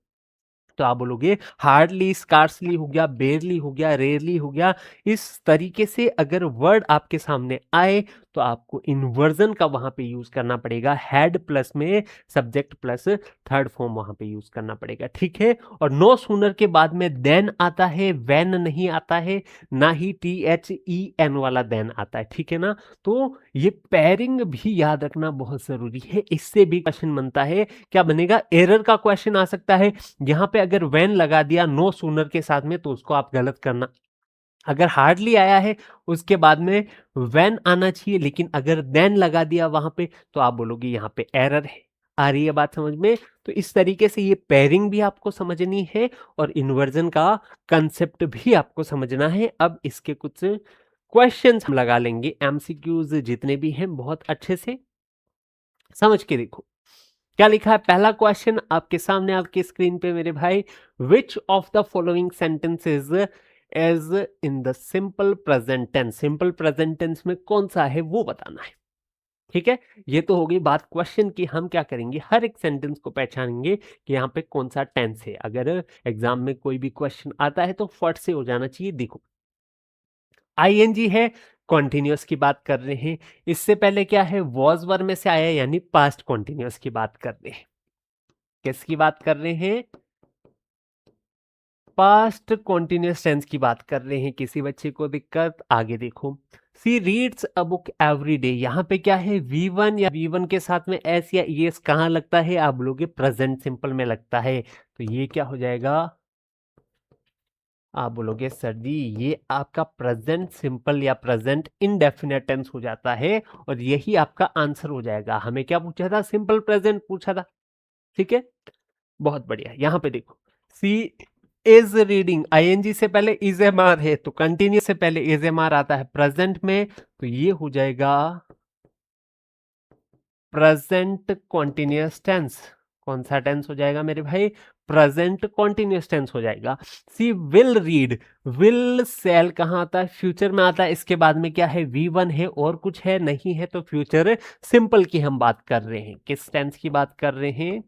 तो आप बोलोगे हार्डली, स्कार्सली हो गया, बेयरली हो गया, रेयरली हो गया। इस तरीके से अगर वर्ड आपके सामने आए तो आपको इन्वर्जन का वहां पे यूज करना पड़ेगा। हैड प्लस में सब्जेक्ट प्लस थर्ड फॉर्म वहां पे यूज करना पड़ेगा। ठीक है। और नो सूनर के बाद में देन आता है, वैन नहीं आता है, ना ही THEN वाला देन आता है। ठीक है ना। तो ये पेयरिंग भी याद रखना बहुत जरूरी है। इससे भी क्वेश्चन बनता है, क्या बनेगा, एरर का क्वेश्चन आ सकता है। यहां पे अगर वेन लगा दिया नो सूनर के साथ में तो उसको आप गलत करना। अगर हार्डली आया है उसके बाद में वेन आना चाहिए, लेकिन अगर देन लगा दिया वहां पे तो आप बोलोगे यहां पे एरर है। आ रही है बात समझ में। तो इस तरीके से ये पेयरिंग भी आपको समझनी है और इन्वर्जन का कंसेप्ट भी आपको समझना है। अब इसके कुछ क्वेश्चंस हम लगा लेंगे, एमसीक्यूज जितने भी हैं बहुत अच्छे से समझ के देखो। क्या लिखा है पहला क्वेश्चन आपके सामने, आपके स्क्रीन पे मेरे भाई, which of the following sentences is in the simple present tense. Simple present tense में कौन सा है वो बताना है। ठीक है। ये तो हो गई बात क्वेश्चन की। हम क्या करेंगे, हर एक सेंटेंस को पहचानेंगे कि यहाँ पे कौन सा टेंस है। अगर एग्जाम में कोई भी क्वेश्चन आता है तो फट से हो जाना चाहिए। देखो आईएनजी है, कॉन्टिन्यूअस की बात कर रहे हैं। इससे पहले क्या है, वॉज वर में से आया, यानी पास्ट कॉन्टिन्यूअस की बात कर रहे हैं। किसकी बात कर रहे हैं, पास्ट कॉन्टिन्यूअस टेंस की बात कर रहे हैं। किसी बच्चे को दिक्कत, आगे देखो, she reads a book every day. यहाँ पे क्या है, V1 या V1 के साथ में एस या ES कहाँ लगता है, आप बोलोगे प्रेजेंट सिंपल में लगता है। तो ये क्या हो जाएगा, आप बोलोगे सर जी ये आपका प्रेजेंट सिंपल या प्रेजेंट इनडेफिनेट टेंस हो जाता है। और यही आपका आंसर हो जाएगा। हमें क्या पूछा था, सिंपल प्रेजेंट पूछा था। ठीक है, बहुत बढ़िया। यहां पे देखो, सी इज रीडिंग, आईएनजी से पहले इज एम आर है तो कंटिन्यू से पहले इज एम आर आता है प्रेजेंट में। तो ये हो जाएगा प्रेजेंट कॉन्टिन्यूअस टेंस। कौन सा टेंस हो जाएगा मेरे भाई, प्रेजेंट कॉन्टिन्यूअस टेंस हो जाएगा। सी विल रीड, विल सेल कहाँ आता है, फ्यूचर में आता है। इसके बाद में क्या है, V1 है और कुछ है नहीं है, तो फ्यूचर सिंपल की हम बात कर रहे हैं। किस टेंस की बात कर रहे हैं,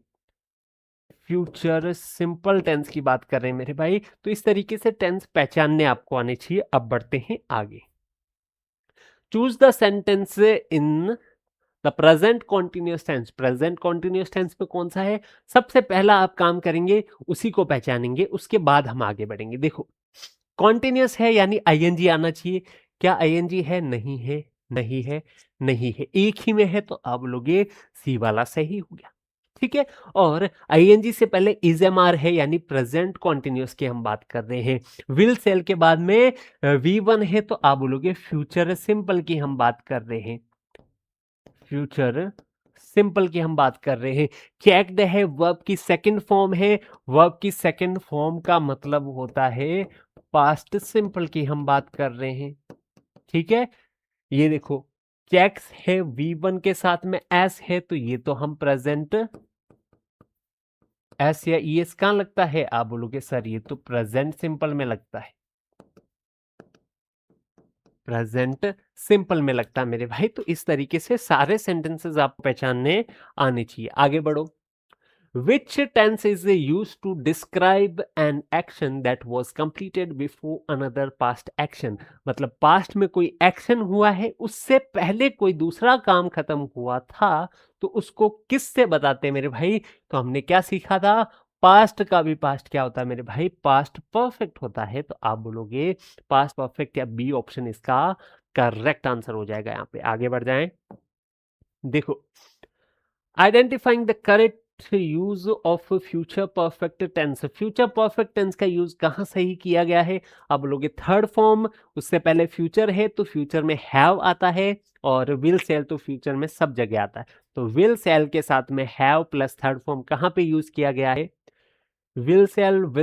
फ्यूचर सिंपल टेंस की बात कर रहे हैं मेरे भाई। तो इस तरीके से टेंस पहचानने आपको आने चाहिए। अब बढ़ते हैं आगे। Choose the sentence in the present continuous tense. Present continuous tense में कौन सा है, सबसे पहला आप काम करेंगे उसी को पहचानेंगे, उसके बाद हम आगे बढ़ेंगे। देखो कॉन्टिन्यूअस है यानी आईएनजी आना चाहिए। क्या आईएनजी है, नहीं है, नहीं है, नहीं है, एक ही में है तो आप लोगे सी वाला सही हो गया। ठीक है। और आईएनजी से पहले इज एम आर है, यानी प्रेजेंट कॉन्टिन्यूअस की हम बात कर रहे हैं। विल सेल के बाद में V1 है तो आप बोलोगे फ्यूचर सिंपल की हम बात कर रहे हैं। फ्यूचर सिंपल की हम बात कर रहे हैं। चेक्ड है वर्ब की सेकंड फॉर्म है। वर्ब की सेकंड फॉर्म का मतलब होता है पास्ट सिंपल की हम बात कर रहे हैं। ठीक है, ये देखो चेक्स है V1 के साथ में एस है, तो ये तो हम प्रेजेंट एस या ईएस कहां लगता है? आप बोलोगे सर ये तो प्रेजेंट सिंपल में लगता है। प्रेजेंट सिंपल में लगता है मेरे भाई। तो इस तरीके से सारे सेंटेंसेस आप पहचानने आने चाहिए। आगे बढ़ो। Which tense is used to describe an action that was completed before another past action? मतलब पास्ट में कोई एक्शन हुआ है, उससे पहले कोई दूसरा काम खत्म हुआ था, तो उसको किससे बताते हैं मेरे भाई? तो हमने क्या सीखा था? पास्ट का भी पास्ट क्या होता है मेरे भाई? पास्ट परफेक्ट होता है। तो आप बोलोगे पास्ट परफेक्ट या बी ऑप्शन इसका करेक्ट आंसर हो जाएगा। यहाँ पे आगे बढ़ जाएं। देखो, identifying the correct use of future perfect tense. Future perfect tense का यूज कहां सही किया गया है? अब लोगे थर्ड फॉर्म, उससे पहले फ्यूचर है तो फ्यूचर में हैव आता है, और विल सेल तो फ्यूचर में सब जगह आता है। तो विल सेल के साथ में हैव प्लस थर्ड फॉर्म कहां पे यूज किया गया है? विल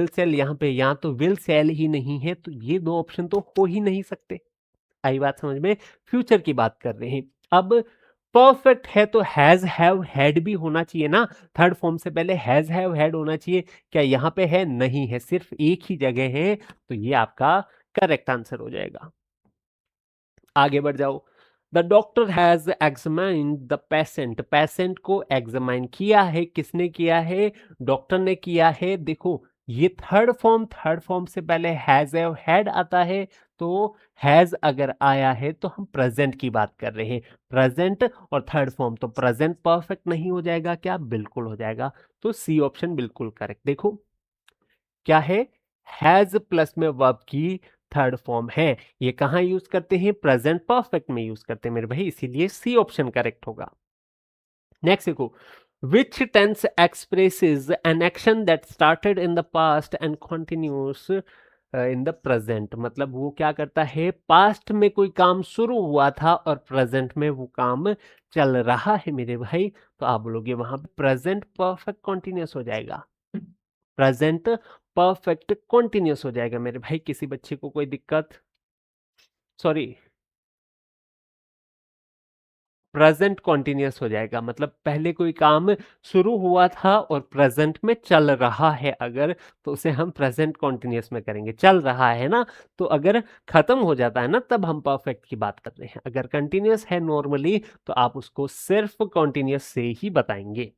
सेल यहाँ पे, यहाँ तो विल सेल ही नहीं है, तो ये दो ऑप्शन तो हो ही नहीं सकते। आई बात समझ में? फ्यूचर की बात कर रहे हैं। अब परफेक्ट है तो हैज हैव हैड भी होना चाहिए ना। थर्ड फॉर्म से पहले हैज हैव हैड होना चाहिए। क्या यहाँ पे है? नहीं है, सिर्फ एक ही जगह है। तो ये आपका करेक्ट आंसर हो जाएगा। आगे बढ़ जाओ। The doctor has examined the patient. Patient को एग्जामाइन किया है, किसने किया है? डॉक्टर ने किया है। देखो ये थर्ड फॉर्म से पहले हैज हैड आता है, तो हैज अगर आया है तो हम प्रेजेंट की बात कर रहे हैं। प्रेजेंट और थर्ड फॉर्म, तो प्रेजेंट परफेक्ट नहीं हो जाएगा क्या? बिल्कुल हो जाएगा। तो सी ऑप्शन बिल्कुल करेक्ट। देखो क्या है? हैज प्लस में वर्ब की थर्ड फॉर्म है। ये कहां यूज करते हैं? प्रेजेंट परफेक्ट में यूज करते हैं मेरे भाई, इसीलिए सी ऑप्शन करेक्ट होगा। नेक्स्ट देखो, which tense expresses an action that started in the past and continues in the present. मतलब वो क्या करता है? पास्ट में कोई काम शुरू हुआ था और प्रेजेंट में वो काम चल रहा है मेरे भाई। तो आप बोलोगे वहां पे प्रेजेंट परफेक्ट कॉन्टिन्यूस हो जाएगा। प्रेजेंट परफेक्ट कॉन्टिन्यूस हो जाएगा मेरे भाई। किसी बच्चे को कोई दिक्कत? सॉरी, प्रेजेंट कॉन्टिन्यूस हो जाएगा। मतलब पहले कोई काम शुरू हुआ था और प्रेजेंट में चल रहा है अगर, तो उसे हम प्रेजेंट कॉन्टिन्यूस में करेंगे। चल रहा है ना, तो अगर खत्म हो जाता है ना, तब हम परफेक्ट की बात कर रहे हैं। अगर कंटिन्यूस है नॉर्मली, तो आप उसको सिर्फ कॉन्टिन्यूस से ही बताएंगे।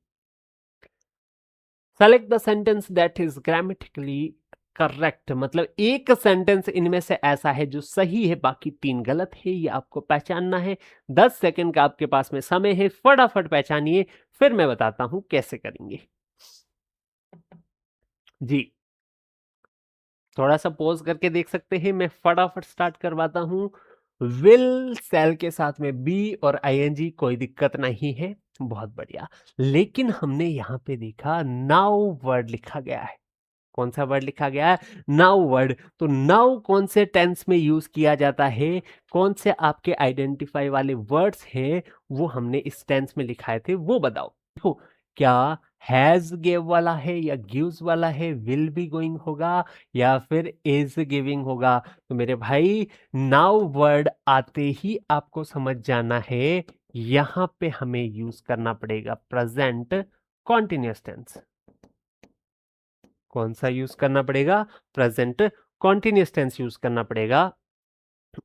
Select the sentence that is grammatically correct. मतलब एक सेंटेंस इनमें से ऐसा है जो सही है, बाकी तीन गलत है, ये आपको पहचानना है। 10 सेकंड का आपके पास में समय है, फटाफट पहचानिए, फिर मैं बताता हूं कैसे करेंगे। जी, थोड़ा सा पॉज करके देख सकते हैं, मैं फटाफट स्टार्ट करवाता हूं। विल सेल के साथ में बी और आईएनजी, कोई दिक्कत नहीं है, बहुत बढ़िया। लेकिन हमने यहां पे देखा नाउ वर्ड लिखा गया है। कौन सा वर्ड लिखा गया है? Now word. तो नाउ कौन से टेंस में यूज किया जाता है? कौन से आपके आइडेंटिफाई वाले वर्ड्स हैं वो हमने इस टेंस में लिखाए थे, वो बताओ। देखो, क्या हैज गिव वाला है या गिव्स वाला है? विल बी गोइंग होगा या फिर इज गिविंग होगा? तो मेरे भाई नाउ वर्ड आते ही आपको समझ जाना है, यहां पे हमें यूज करना पड़ेगा प्रेजेंट कॉन्टिन्यूअस टेंस। कौन सा यूज करना पड़ेगा? प्रेजेंट कॉन्टिन्यूअस टेंस यूज करना पड़ेगा।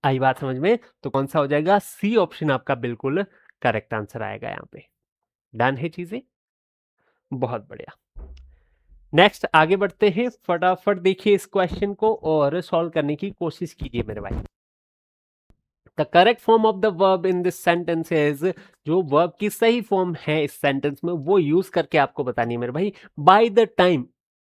आई बात समझ में? तो कौन सा हो जाएगा? सी ऑप्शन आपका बिल्कुल करेक्ट आंसर आएगा यहाँ पे। डन है चीजें? बहुत बढ़िया। नेक्स्ट आगे बढ़ते हैं, फटाफट देखिए इस क्वेश्चन को और सॉल्व करने की कोशिश कीजिए मेरे भाई। The correct form of the verb in this sentence is, जो वर्ब की सही फॉर्म है इस सेंटेंस में, वो यूज करके आपको बतानी है मेरे भाई। बाय द टाइम,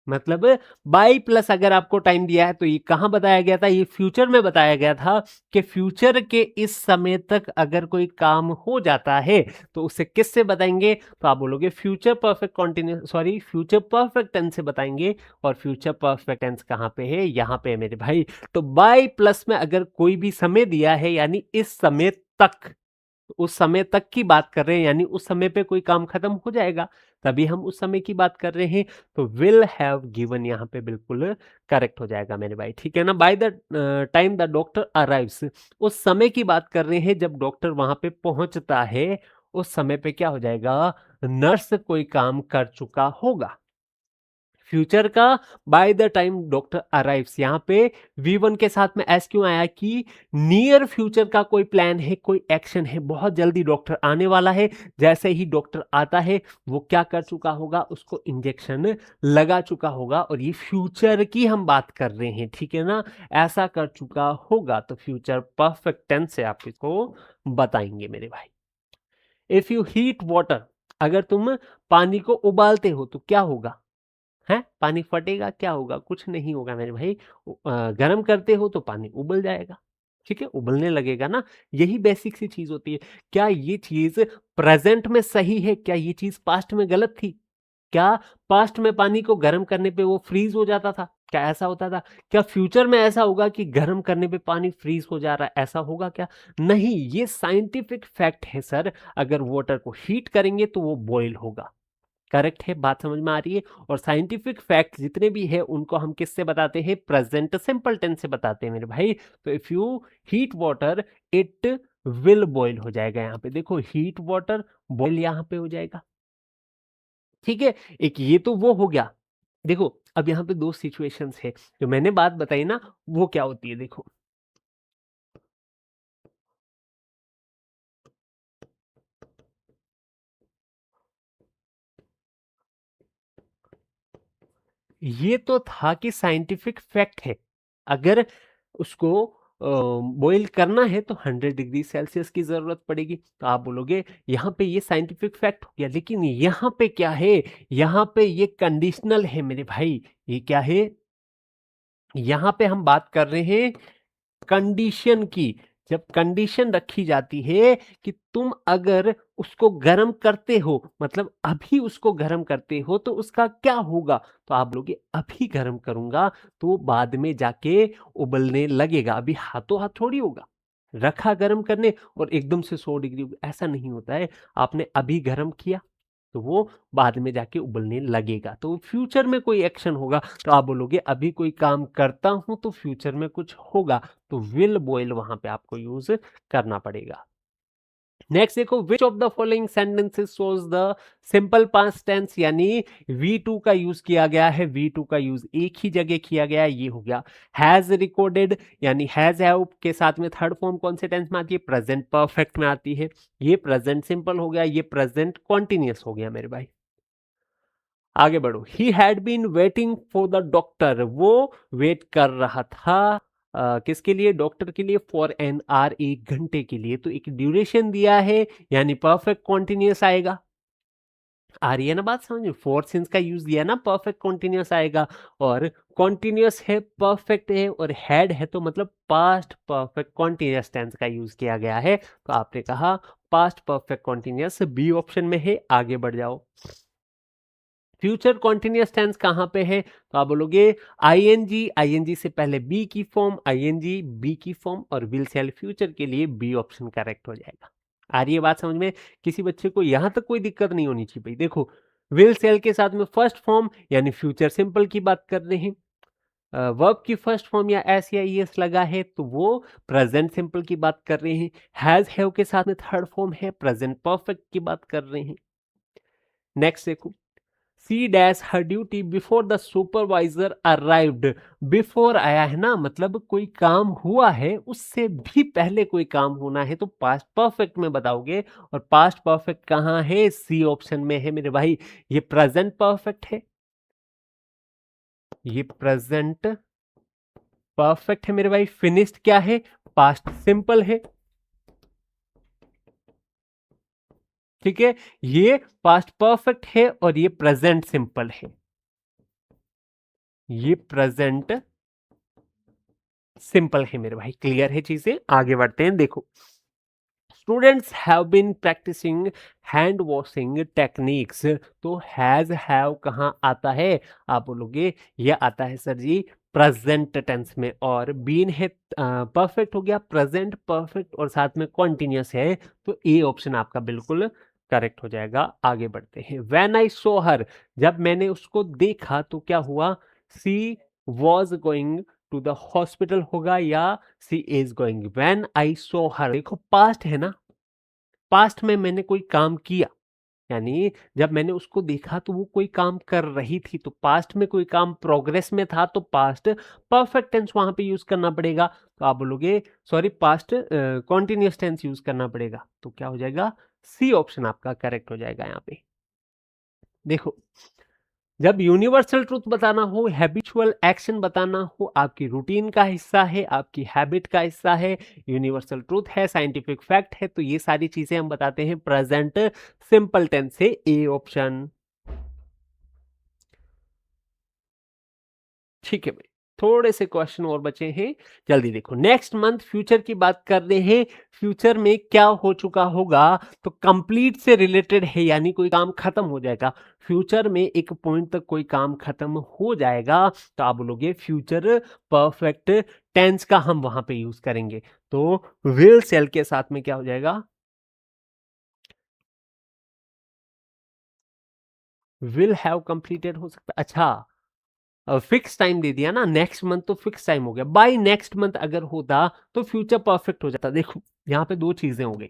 मतलब बाय प्लस अगर आपको टाइम दिया है, तो ये कहां बताया गया था? ये फ्यूचर में बताया गया था कि फ्यूचर के इस समय तक अगर कोई काम हो जाता है तो उसे किससे बताएंगे? तो आप बोलोगे future perfect continuous, sorry future perfect tense से बताएंगे। और फ्यूचर परफेक्ट टेंस कहां पे है? यहां पे है मेरे भाई। तो बाय प्लस में अगर कोई भी समय दिया है, यानी इस समय तक, तो उस समय तक की बात कर रहे हैं, यानी उस समय पे कोई काम खत्म हो जाएगा, तभी हम उस समय की बात कर रहे हैं। तो विल हैव गिवन यहाँ पे बिल्कुल करेक्ट हो जाएगा मेरे भाई, ठीक है ना। Bye the time the doctor arrives, उस समय की बात कर रहे हैं जब डॉक्टर वहां पे पहुंचता है, उस समय पे क्या हो जाएगा, नर्स कोई काम कर चुका होगा। फ्यूचर का bye the time doctor arrives, यहाँ पे V1 के साथ में एस क्यों आया कि नियर फ्यूचर का कोई प्लान है, कोई एक्शन है, बहुत जल्दी डॉक्टर आने वाला है। जैसे ही डॉक्टर आता है वो क्या कर चुका होगा, उसको इंजेक्शन लगा चुका होगा, और ये फ्यूचर की हम बात कर रहे हैं, ठीक है ना। ऐसा कर चुका होगा, तो फ्यूचर परफेक्ट टेंस से आप इसको बताएंगे मेरे भाई। इफ यू हीट वाटर, अगर तुम पानी को उबालते हो तो क्या होगा, है पानी फटेगा, क्या होगा, कुछ नहीं होगा मेरे भाई। गर्म करते हो तो पानी उबल जाएगा, ठीक है, उबलने लगेगा ना। यही बेसिक सी चीज होती है। क्या ये चीज प्रेजेंट में सही है, क्या ये चीज पास्ट में गलत थी? क्या पास्ट में पानी को गर्म करने पे वो फ्रीज हो जाता था, क्या ऐसा होता था? क्या फ्यूचर में ऐसा होगा कि गर्म करने पे पानी फ्रीज हो जा रहा है, ऐसा होगा क्या? नहीं, ये साइंटिफिक फैक्ट है सर। अगर वाटर को हीट करेंगे तो वो बॉईल होगा। करेक्ट है, बात समझ में आ रही है। और साइंटिफिक फैक्ट जितने भी है उनको हम किससे बताते हैं, प्रेजेंट सिंपल टेंस से बताते हैं मेरे भाई। तो if you heat water it will boil हो जाएगा, यहाँ पे देखो हीट वाटर बॉईल यहाँ पे हो जाएगा, ठीक है। एक ये तो वो हो गया। देखो अब यहाँ पे दो सिचुएशंस है, जो मैंने बात बताई ना, वो क्या होती है देखो। ये तो था कि साइंटिफिक फैक्ट है, अगर उसको बॉईल करना है तो 100 डिग्री सेल्सियस की जरूरत पड़ेगी, तो आप बोलोगे यहाँ पे ये साइंटिफिक फैक्ट हो गया। लेकिन यहाँ पे क्या है, यहाँ पे ये कंडीशनल है मेरे भाई। ये क्या है, यहाँ पे हम बात कर रहे हैं कंडीशन की। जब कंडीशन रखी जाती है कि तुम अगर उसको गर्म करते हो, मतलब अभी उसको गर्म करते हो, तो उसका क्या होगा, तो आप बोलोगे अभी गर्म करूंगा तो बाद में जाके उबलने लगेगा, अभी हाथों हाथ थोड़ी होगा। रखा गर्म करने और एकदम से 100 डिग्री, ऐसा नहीं होता है। आपने अभी गर्म किया तो वो बाद में जाके उबलने लगेगा। तो फ्यूचर में कोई एक्शन होगा तो आप बोलोगे अभी कोई काम करता हूं तो फ्यूचर में कुछ होगा, तो विल बॉयल वहां पे आपको यूज करना पड़ेगा। नेक्स्ट देखो, which of the following sentences shows the simple past tense, यानी V2 का यूज किया गया है। V2 का यूज एक ही जगह किया गया है, ये हो गया हैज रिकॉर्डेड, यानी हैज हैव के साथ में थर्ड फॉर्म कौन से टेंस में आती है, प्रेजेंट परफेक्ट में आती है। ये प्रेजेंट सिंपल हो गया, ये प्रेजेंट कॉन्टिन्यूअस हो गया मेरे भाई। आगे बढ़ो, he had been waiting for the doctor, वो वेट कर रहा था किसके लिए, डॉक्टर के लिए, फॉर एन आर, 1 घंटे के लिए। तो एक ड्यूरेशन दिया है, यानी परफेक्ट कॉन्टिन्यूअस आएगा। आ रही है ना बात समझ में, फोर सिंस का यूज दिया ना, परफेक्ट कॉन्टिन्यूअस आएगा। और कॉन्टिन्यूअस है, परफेक्ट है, और हैड है, तो मतलब पास्ट परफेक्ट कॉन्टिन्यूअस टेंस का यूज किया गया है। तो आपने कहा past perfect continuous, B option में है। आगे बढ़ जाओ, फ्यूचर कॉन्टिन्यूअस टेंस कहां पे है, तो आप बोलोगे आईएनजी, आईएनजी से पहले बी की फॉर्म, आईएनजी बी की फॉर्म, और विल सेल फ्यूचर के लिए बी ऑप्शन करेक्ट हो जाएगा। आ रही है बात समझ में, किसी बच्चे को यहां तक कोई दिक्कत नहीं होनी चाहिए भाई। देखो विल सेल के साथ में फर्स्ट फॉर्म यानी फ्यूचर सिंपल की बात कर रहे हैं, वर्ब की फर्स्ट फॉर्म या एस या ईएस लगा है तो वो प्रेजेंट सिंपल की बात कर रहे हैं। हैज हैव के साथ में थर्ड फॉर्म है, प्रेजेंट परफेक्ट की बात कर रहे हैं। नेक्स्ट देखो, C dash her duty before the supervisor arrived, before आया है ना, मतलब कोई काम हुआ है उससे भी पहले कोई काम होना है तो पास्ट परफेक्ट में बताओगे। और पास्ट परफेक्ट कहाँ है, सी ऑप्शन में है मेरे भाई। ये प्रेजेंट परफेक्ट है, ये प्रेजेंट परफेक्ट है मेरे भाई। फिनिश्ड क्या है, पास्ट सिंपल है, ठीक है। ये पास्ट परफेक्ट है और ये प्रेजेंट सिंपल है, ये प्रेजेंट सिंपल है मेरे भाई। क्लियर है चीजें, आगे बढ़ते हैं। देखो students have been practising hand washing techniques. तो हैज हैव कहाँ आता है? आप बोलोगे ये आता है सर जी प्रेजेंट टेंस में, और बीन है परफेक्ट हो गया, प्रेजेंट परफेक्ट और साथ में कॉन्टिन्यूस है, तो ए ऑप्शन आपका बिल्कुल करेक्ट हो जाएगा। आगे बढ़ते हैं। व्हेन आई सो हर, जब मैंने उसको देखा तो क्या हुआ? She was going to the hospital होगा या she is going. When I saw her, देखो पास्ट है ना, पास्ट में मैंने कोई काम किया, यानी जब मैंने उसको देखा तो वो कोई काम कर रही थी, तो पास्ट में कोई काम प्रोग्रेस में था तो पास्ट परफेक्ट टेंस वहां पे यूज करना पड़ेगा। तो आप बोलोगे sorry past continuous tense use करना पड़ेगा, तो क्या हो जाएगा? सी ऑप्शन आपका करेक्ट हो जाएगा यहाँ पे। देखो, जब यूनिवर्सल ट्रूथ बताना हो, हैबिचुअल एक्शन बताना हो, आपकी रूटीन का हिस्सा है, आपकी हैबिट का हिस्सा है, यूनिवर्सल ट्रूथ है, साइंटिफिक फैक्ट है, तो ये सारी चीजें हम बताते हैं प्रेजेंट सिंपल टेंस से। A option. ठीक है भाई, थोड़े से क्वेश्चन और बचे हैं, जल्दी देखो। नेक्स्ट मंथ फ्यूचर की बात कर रहे हैं, फ्यूचर में क्या हो चुका होगा? तो कंप्लीट से रिलेटेड है, यानी कोई काम खत्म हो जाएगा। फ्यूचर में एक पॉइंट तक कोई काम खत्म हो जाएगा, तो आप बोलोगे फ्यूचर परफेक्ट टेंस का हम वहां पे यूज करेंगे, तो विल सेल के साथ में क्या हो जाएगा? विल हैव कंप्लीटेड हो सकता, अच्छा फिक्स टाइम दे दिया ना, नेक्स्ट मंथ तो फिक्स टाइम हो गया, बाय नेक्स्ट मंथ अगर होता तो फ्यूचर परफेक्ट हो जाता। देखो यहाँ पे दो चीजें हो गई,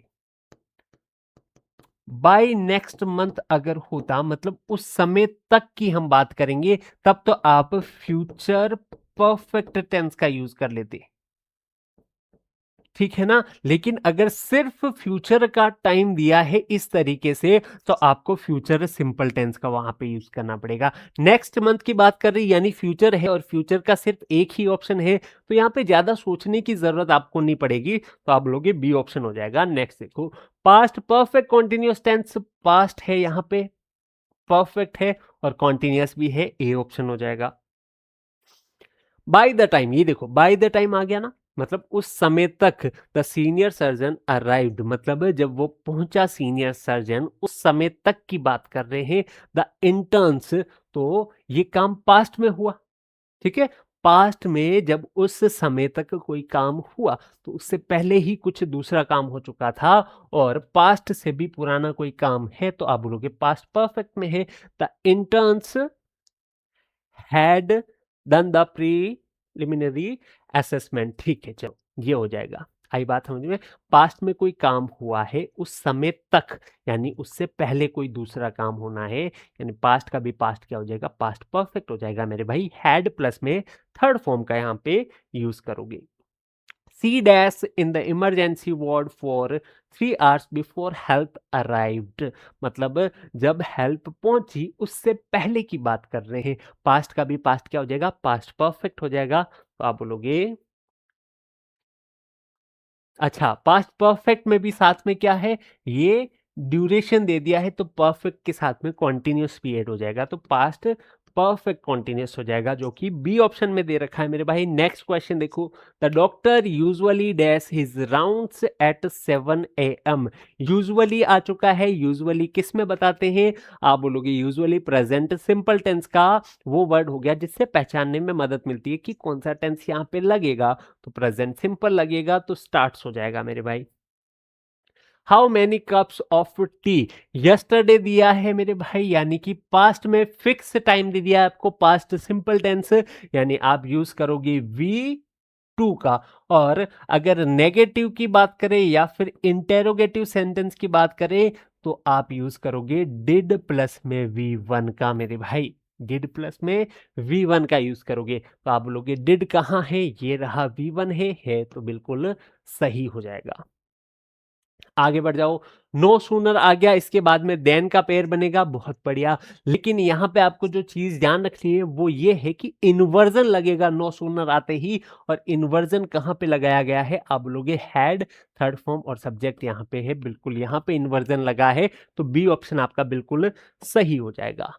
बाय नेक्स्ट मंथ अगर होता मतलब उस समय तक की हम बात करेंगे, तब तो आप फ्यूचर परफेक्ट टेंस का यूज कर लेते, ठीक है ना। लेकिन अगर सिर्फ फ्यूचर का टाइम दिया है इस तरीके से, तो आपको फ्यूचर सिंपल टेंस का वहां पे यूज करना पड़ेगा। नेक्स्ट मंथ की बात कर रही, यानी फ्यूचर है और फ्यूचर का सिर्फ एक ही ऑप्शन है, तो यहाँ पे ज्यादा सोचने की जरूरत आपको नहीं पड़ेगी, तो आप लोगे बी ऑप्शन हो जाएगा। नेक्स्ट देखो, past perfect continuous tense, past है यहाँ पे, परफेक्ट है और कॉन्टिन्यूस भी है, ए ऑप्शन हो जाएगा। बाय द टाइम, ये देखो बाय द टाइम आ गया ना, मतलब उस समय तक द सीनियर सर्जन अराइव्ड, मतलब जब वो पहुंचा सीनियर सर्जन, उस समय तक की बात कर रहे हैं। द इंटर्न्स, तो ये काम पास्ट में हुआ, ठीक है। पास्ट में जब उस समय तक कोई काम हुआ, तो उससे पहले ही कुछ दूसरा काम हो चुका था, और पास्ट से भी पुराना कोई काम है, तो आप बोलोगे पास्ट परफेक्ट में है। The interns had done the preliminary assessment, ठीक है, चलो ये हो जाएगा। आई बात समझ में? पास्ट में कोई काम हुआ है उस समय तक, यानी उससे पहले कोई दूसरा काम होना है, यानी पास्ट का भी पास्ट क्या हो जाएगा? पास्ट परफेक्ट हो जाएगा मेरे भाई। हैड प्लस में थर्ड फॉर्म का यहाँ पे यूज करोगे। C dash in the emergency ward for 3 hours before help arrived, मतलब जब हेल्प पहुंची उससे पहले की बात कर रहे हैं। पास्ट का भी पास्ट क्या हो जाएगा? पास्ट परफेक्ट हो जाएगा, तो आप बोलोगे अच्छा, पास्ट परफेक्ट में भी साथ में क्या है? ये ड्यूरेशन दे दिया है, तो परफेक्ट के साथ में कॉन्टिन्यूस पीरियड हो जाएगा, तो पास्ट परफेक्ट कॉन्टिन्यूस हो जाएगा, जो कि बी ऑप्शन में दे रखा है मेरे भाई। नेक्स्ट क्वेश्चन देखो, the doctor usually dash his rounds at 7 AM। Usually आ चुका है, यूजुअली किस में बताते हैं? आप बोलोगे यूजुअली प्रेजेंट सिंपल टेंस का वो वर्ड हो गया जिससे पहचानने में मदद मिलती है कि कौन सा टेंस यहाँ पे लगेगा, तो प्रेजेंट सिंपल लगेगा, तो स्टार्ट्स हो जाएगा मेरे भाई। How many cups of T, yesterday दिया है मेरे भाई, यानी कि पास्ट में फिक्स टाइम दे दिया है आपको, पास्ट सिंपल टेंस, यानी आप यूज करोगे वी टू का। और अगर नेगेटिव की बात करें या फिर इंटेरोगेटिव सेंटेंस की बात करें, तो आप यूज करोगे डिड प्लस में वी वन का मेरे भाई, डिड प्लस में वी वन का यूज करोगे, तो आप बोलोगे डिड कहाँ है? ये रहा वी वन है तो बिल्कुल सही हो जाएगा। आगे बढ़ जाओ, नो सूनर आ गया, इसके बाद में देन का पेयर बनेगा, बहुत बढ़िया। लेकिन यहाँ पे आपको जो चीज ध्यान रखनी है वो ये है कि इन्वर्जन लगेगा नो सूनर आते ही, और इन्वर्जन कहाँ पे लगाया गया है? आप बोलोगे हैड, थर्ड फॉर्म और सब्जेक्ट यहाँ पे है, बिल्कुल यहाँ पे इन्वर्जन लगा है, तो बी ऑप्शन आपका बिल्कुल सही हो जाएगा।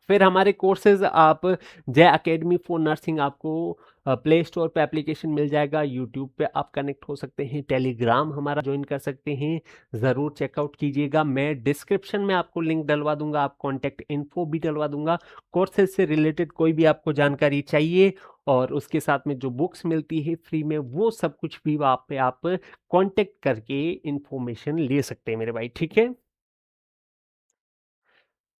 फिर हमारे कोर्सेज़ आप जय अकेडमी फॉर नर्सिंग आपको प्ले स्टोर पे एप्लीकेशन मिल जाएगा, यूट्यूब पे आप कनेक्ट हो सकते हैं, टेलीग्राम हमारा जॉइन कर सकते हैं, ज़रूर चेकआउट कीजिएगा। मैं डिस्क्रिप्शन में आपको लिंक डलवा दूँगा, आप कॉन्टैक्ट इन्फो भी डलवा दूँगा। कोर्सेज़ से रिलेटेड कोई भी आपको जानकारी चाहिए और उसके साथ में जो बुक्स मिलती है फ्री में, वो सब कुछ भी वहाँ पे आप कॉन्टैक्ट करके इन्फॉर्मेशन ले सकते हैं मेरे भाई, ठीक है?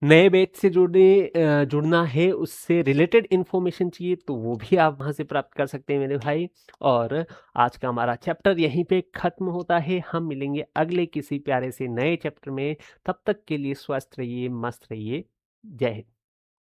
नए बैच से जुड़ना है, उससे रिलेटेड इन्फॉर्मेशन चाहिए तो वो भी आप वहाँ से प्राप्त कर सकते हैं मेरे भाई। और आज का हमारा चैप्टर यहीं पे ख़त्म होता है। हम मिलेंगे अगले किसी प्यारे से नए चैप्टर में। तब तक के लिए स्वस्थ रहिए, मस्त रहिए। जय हिंद।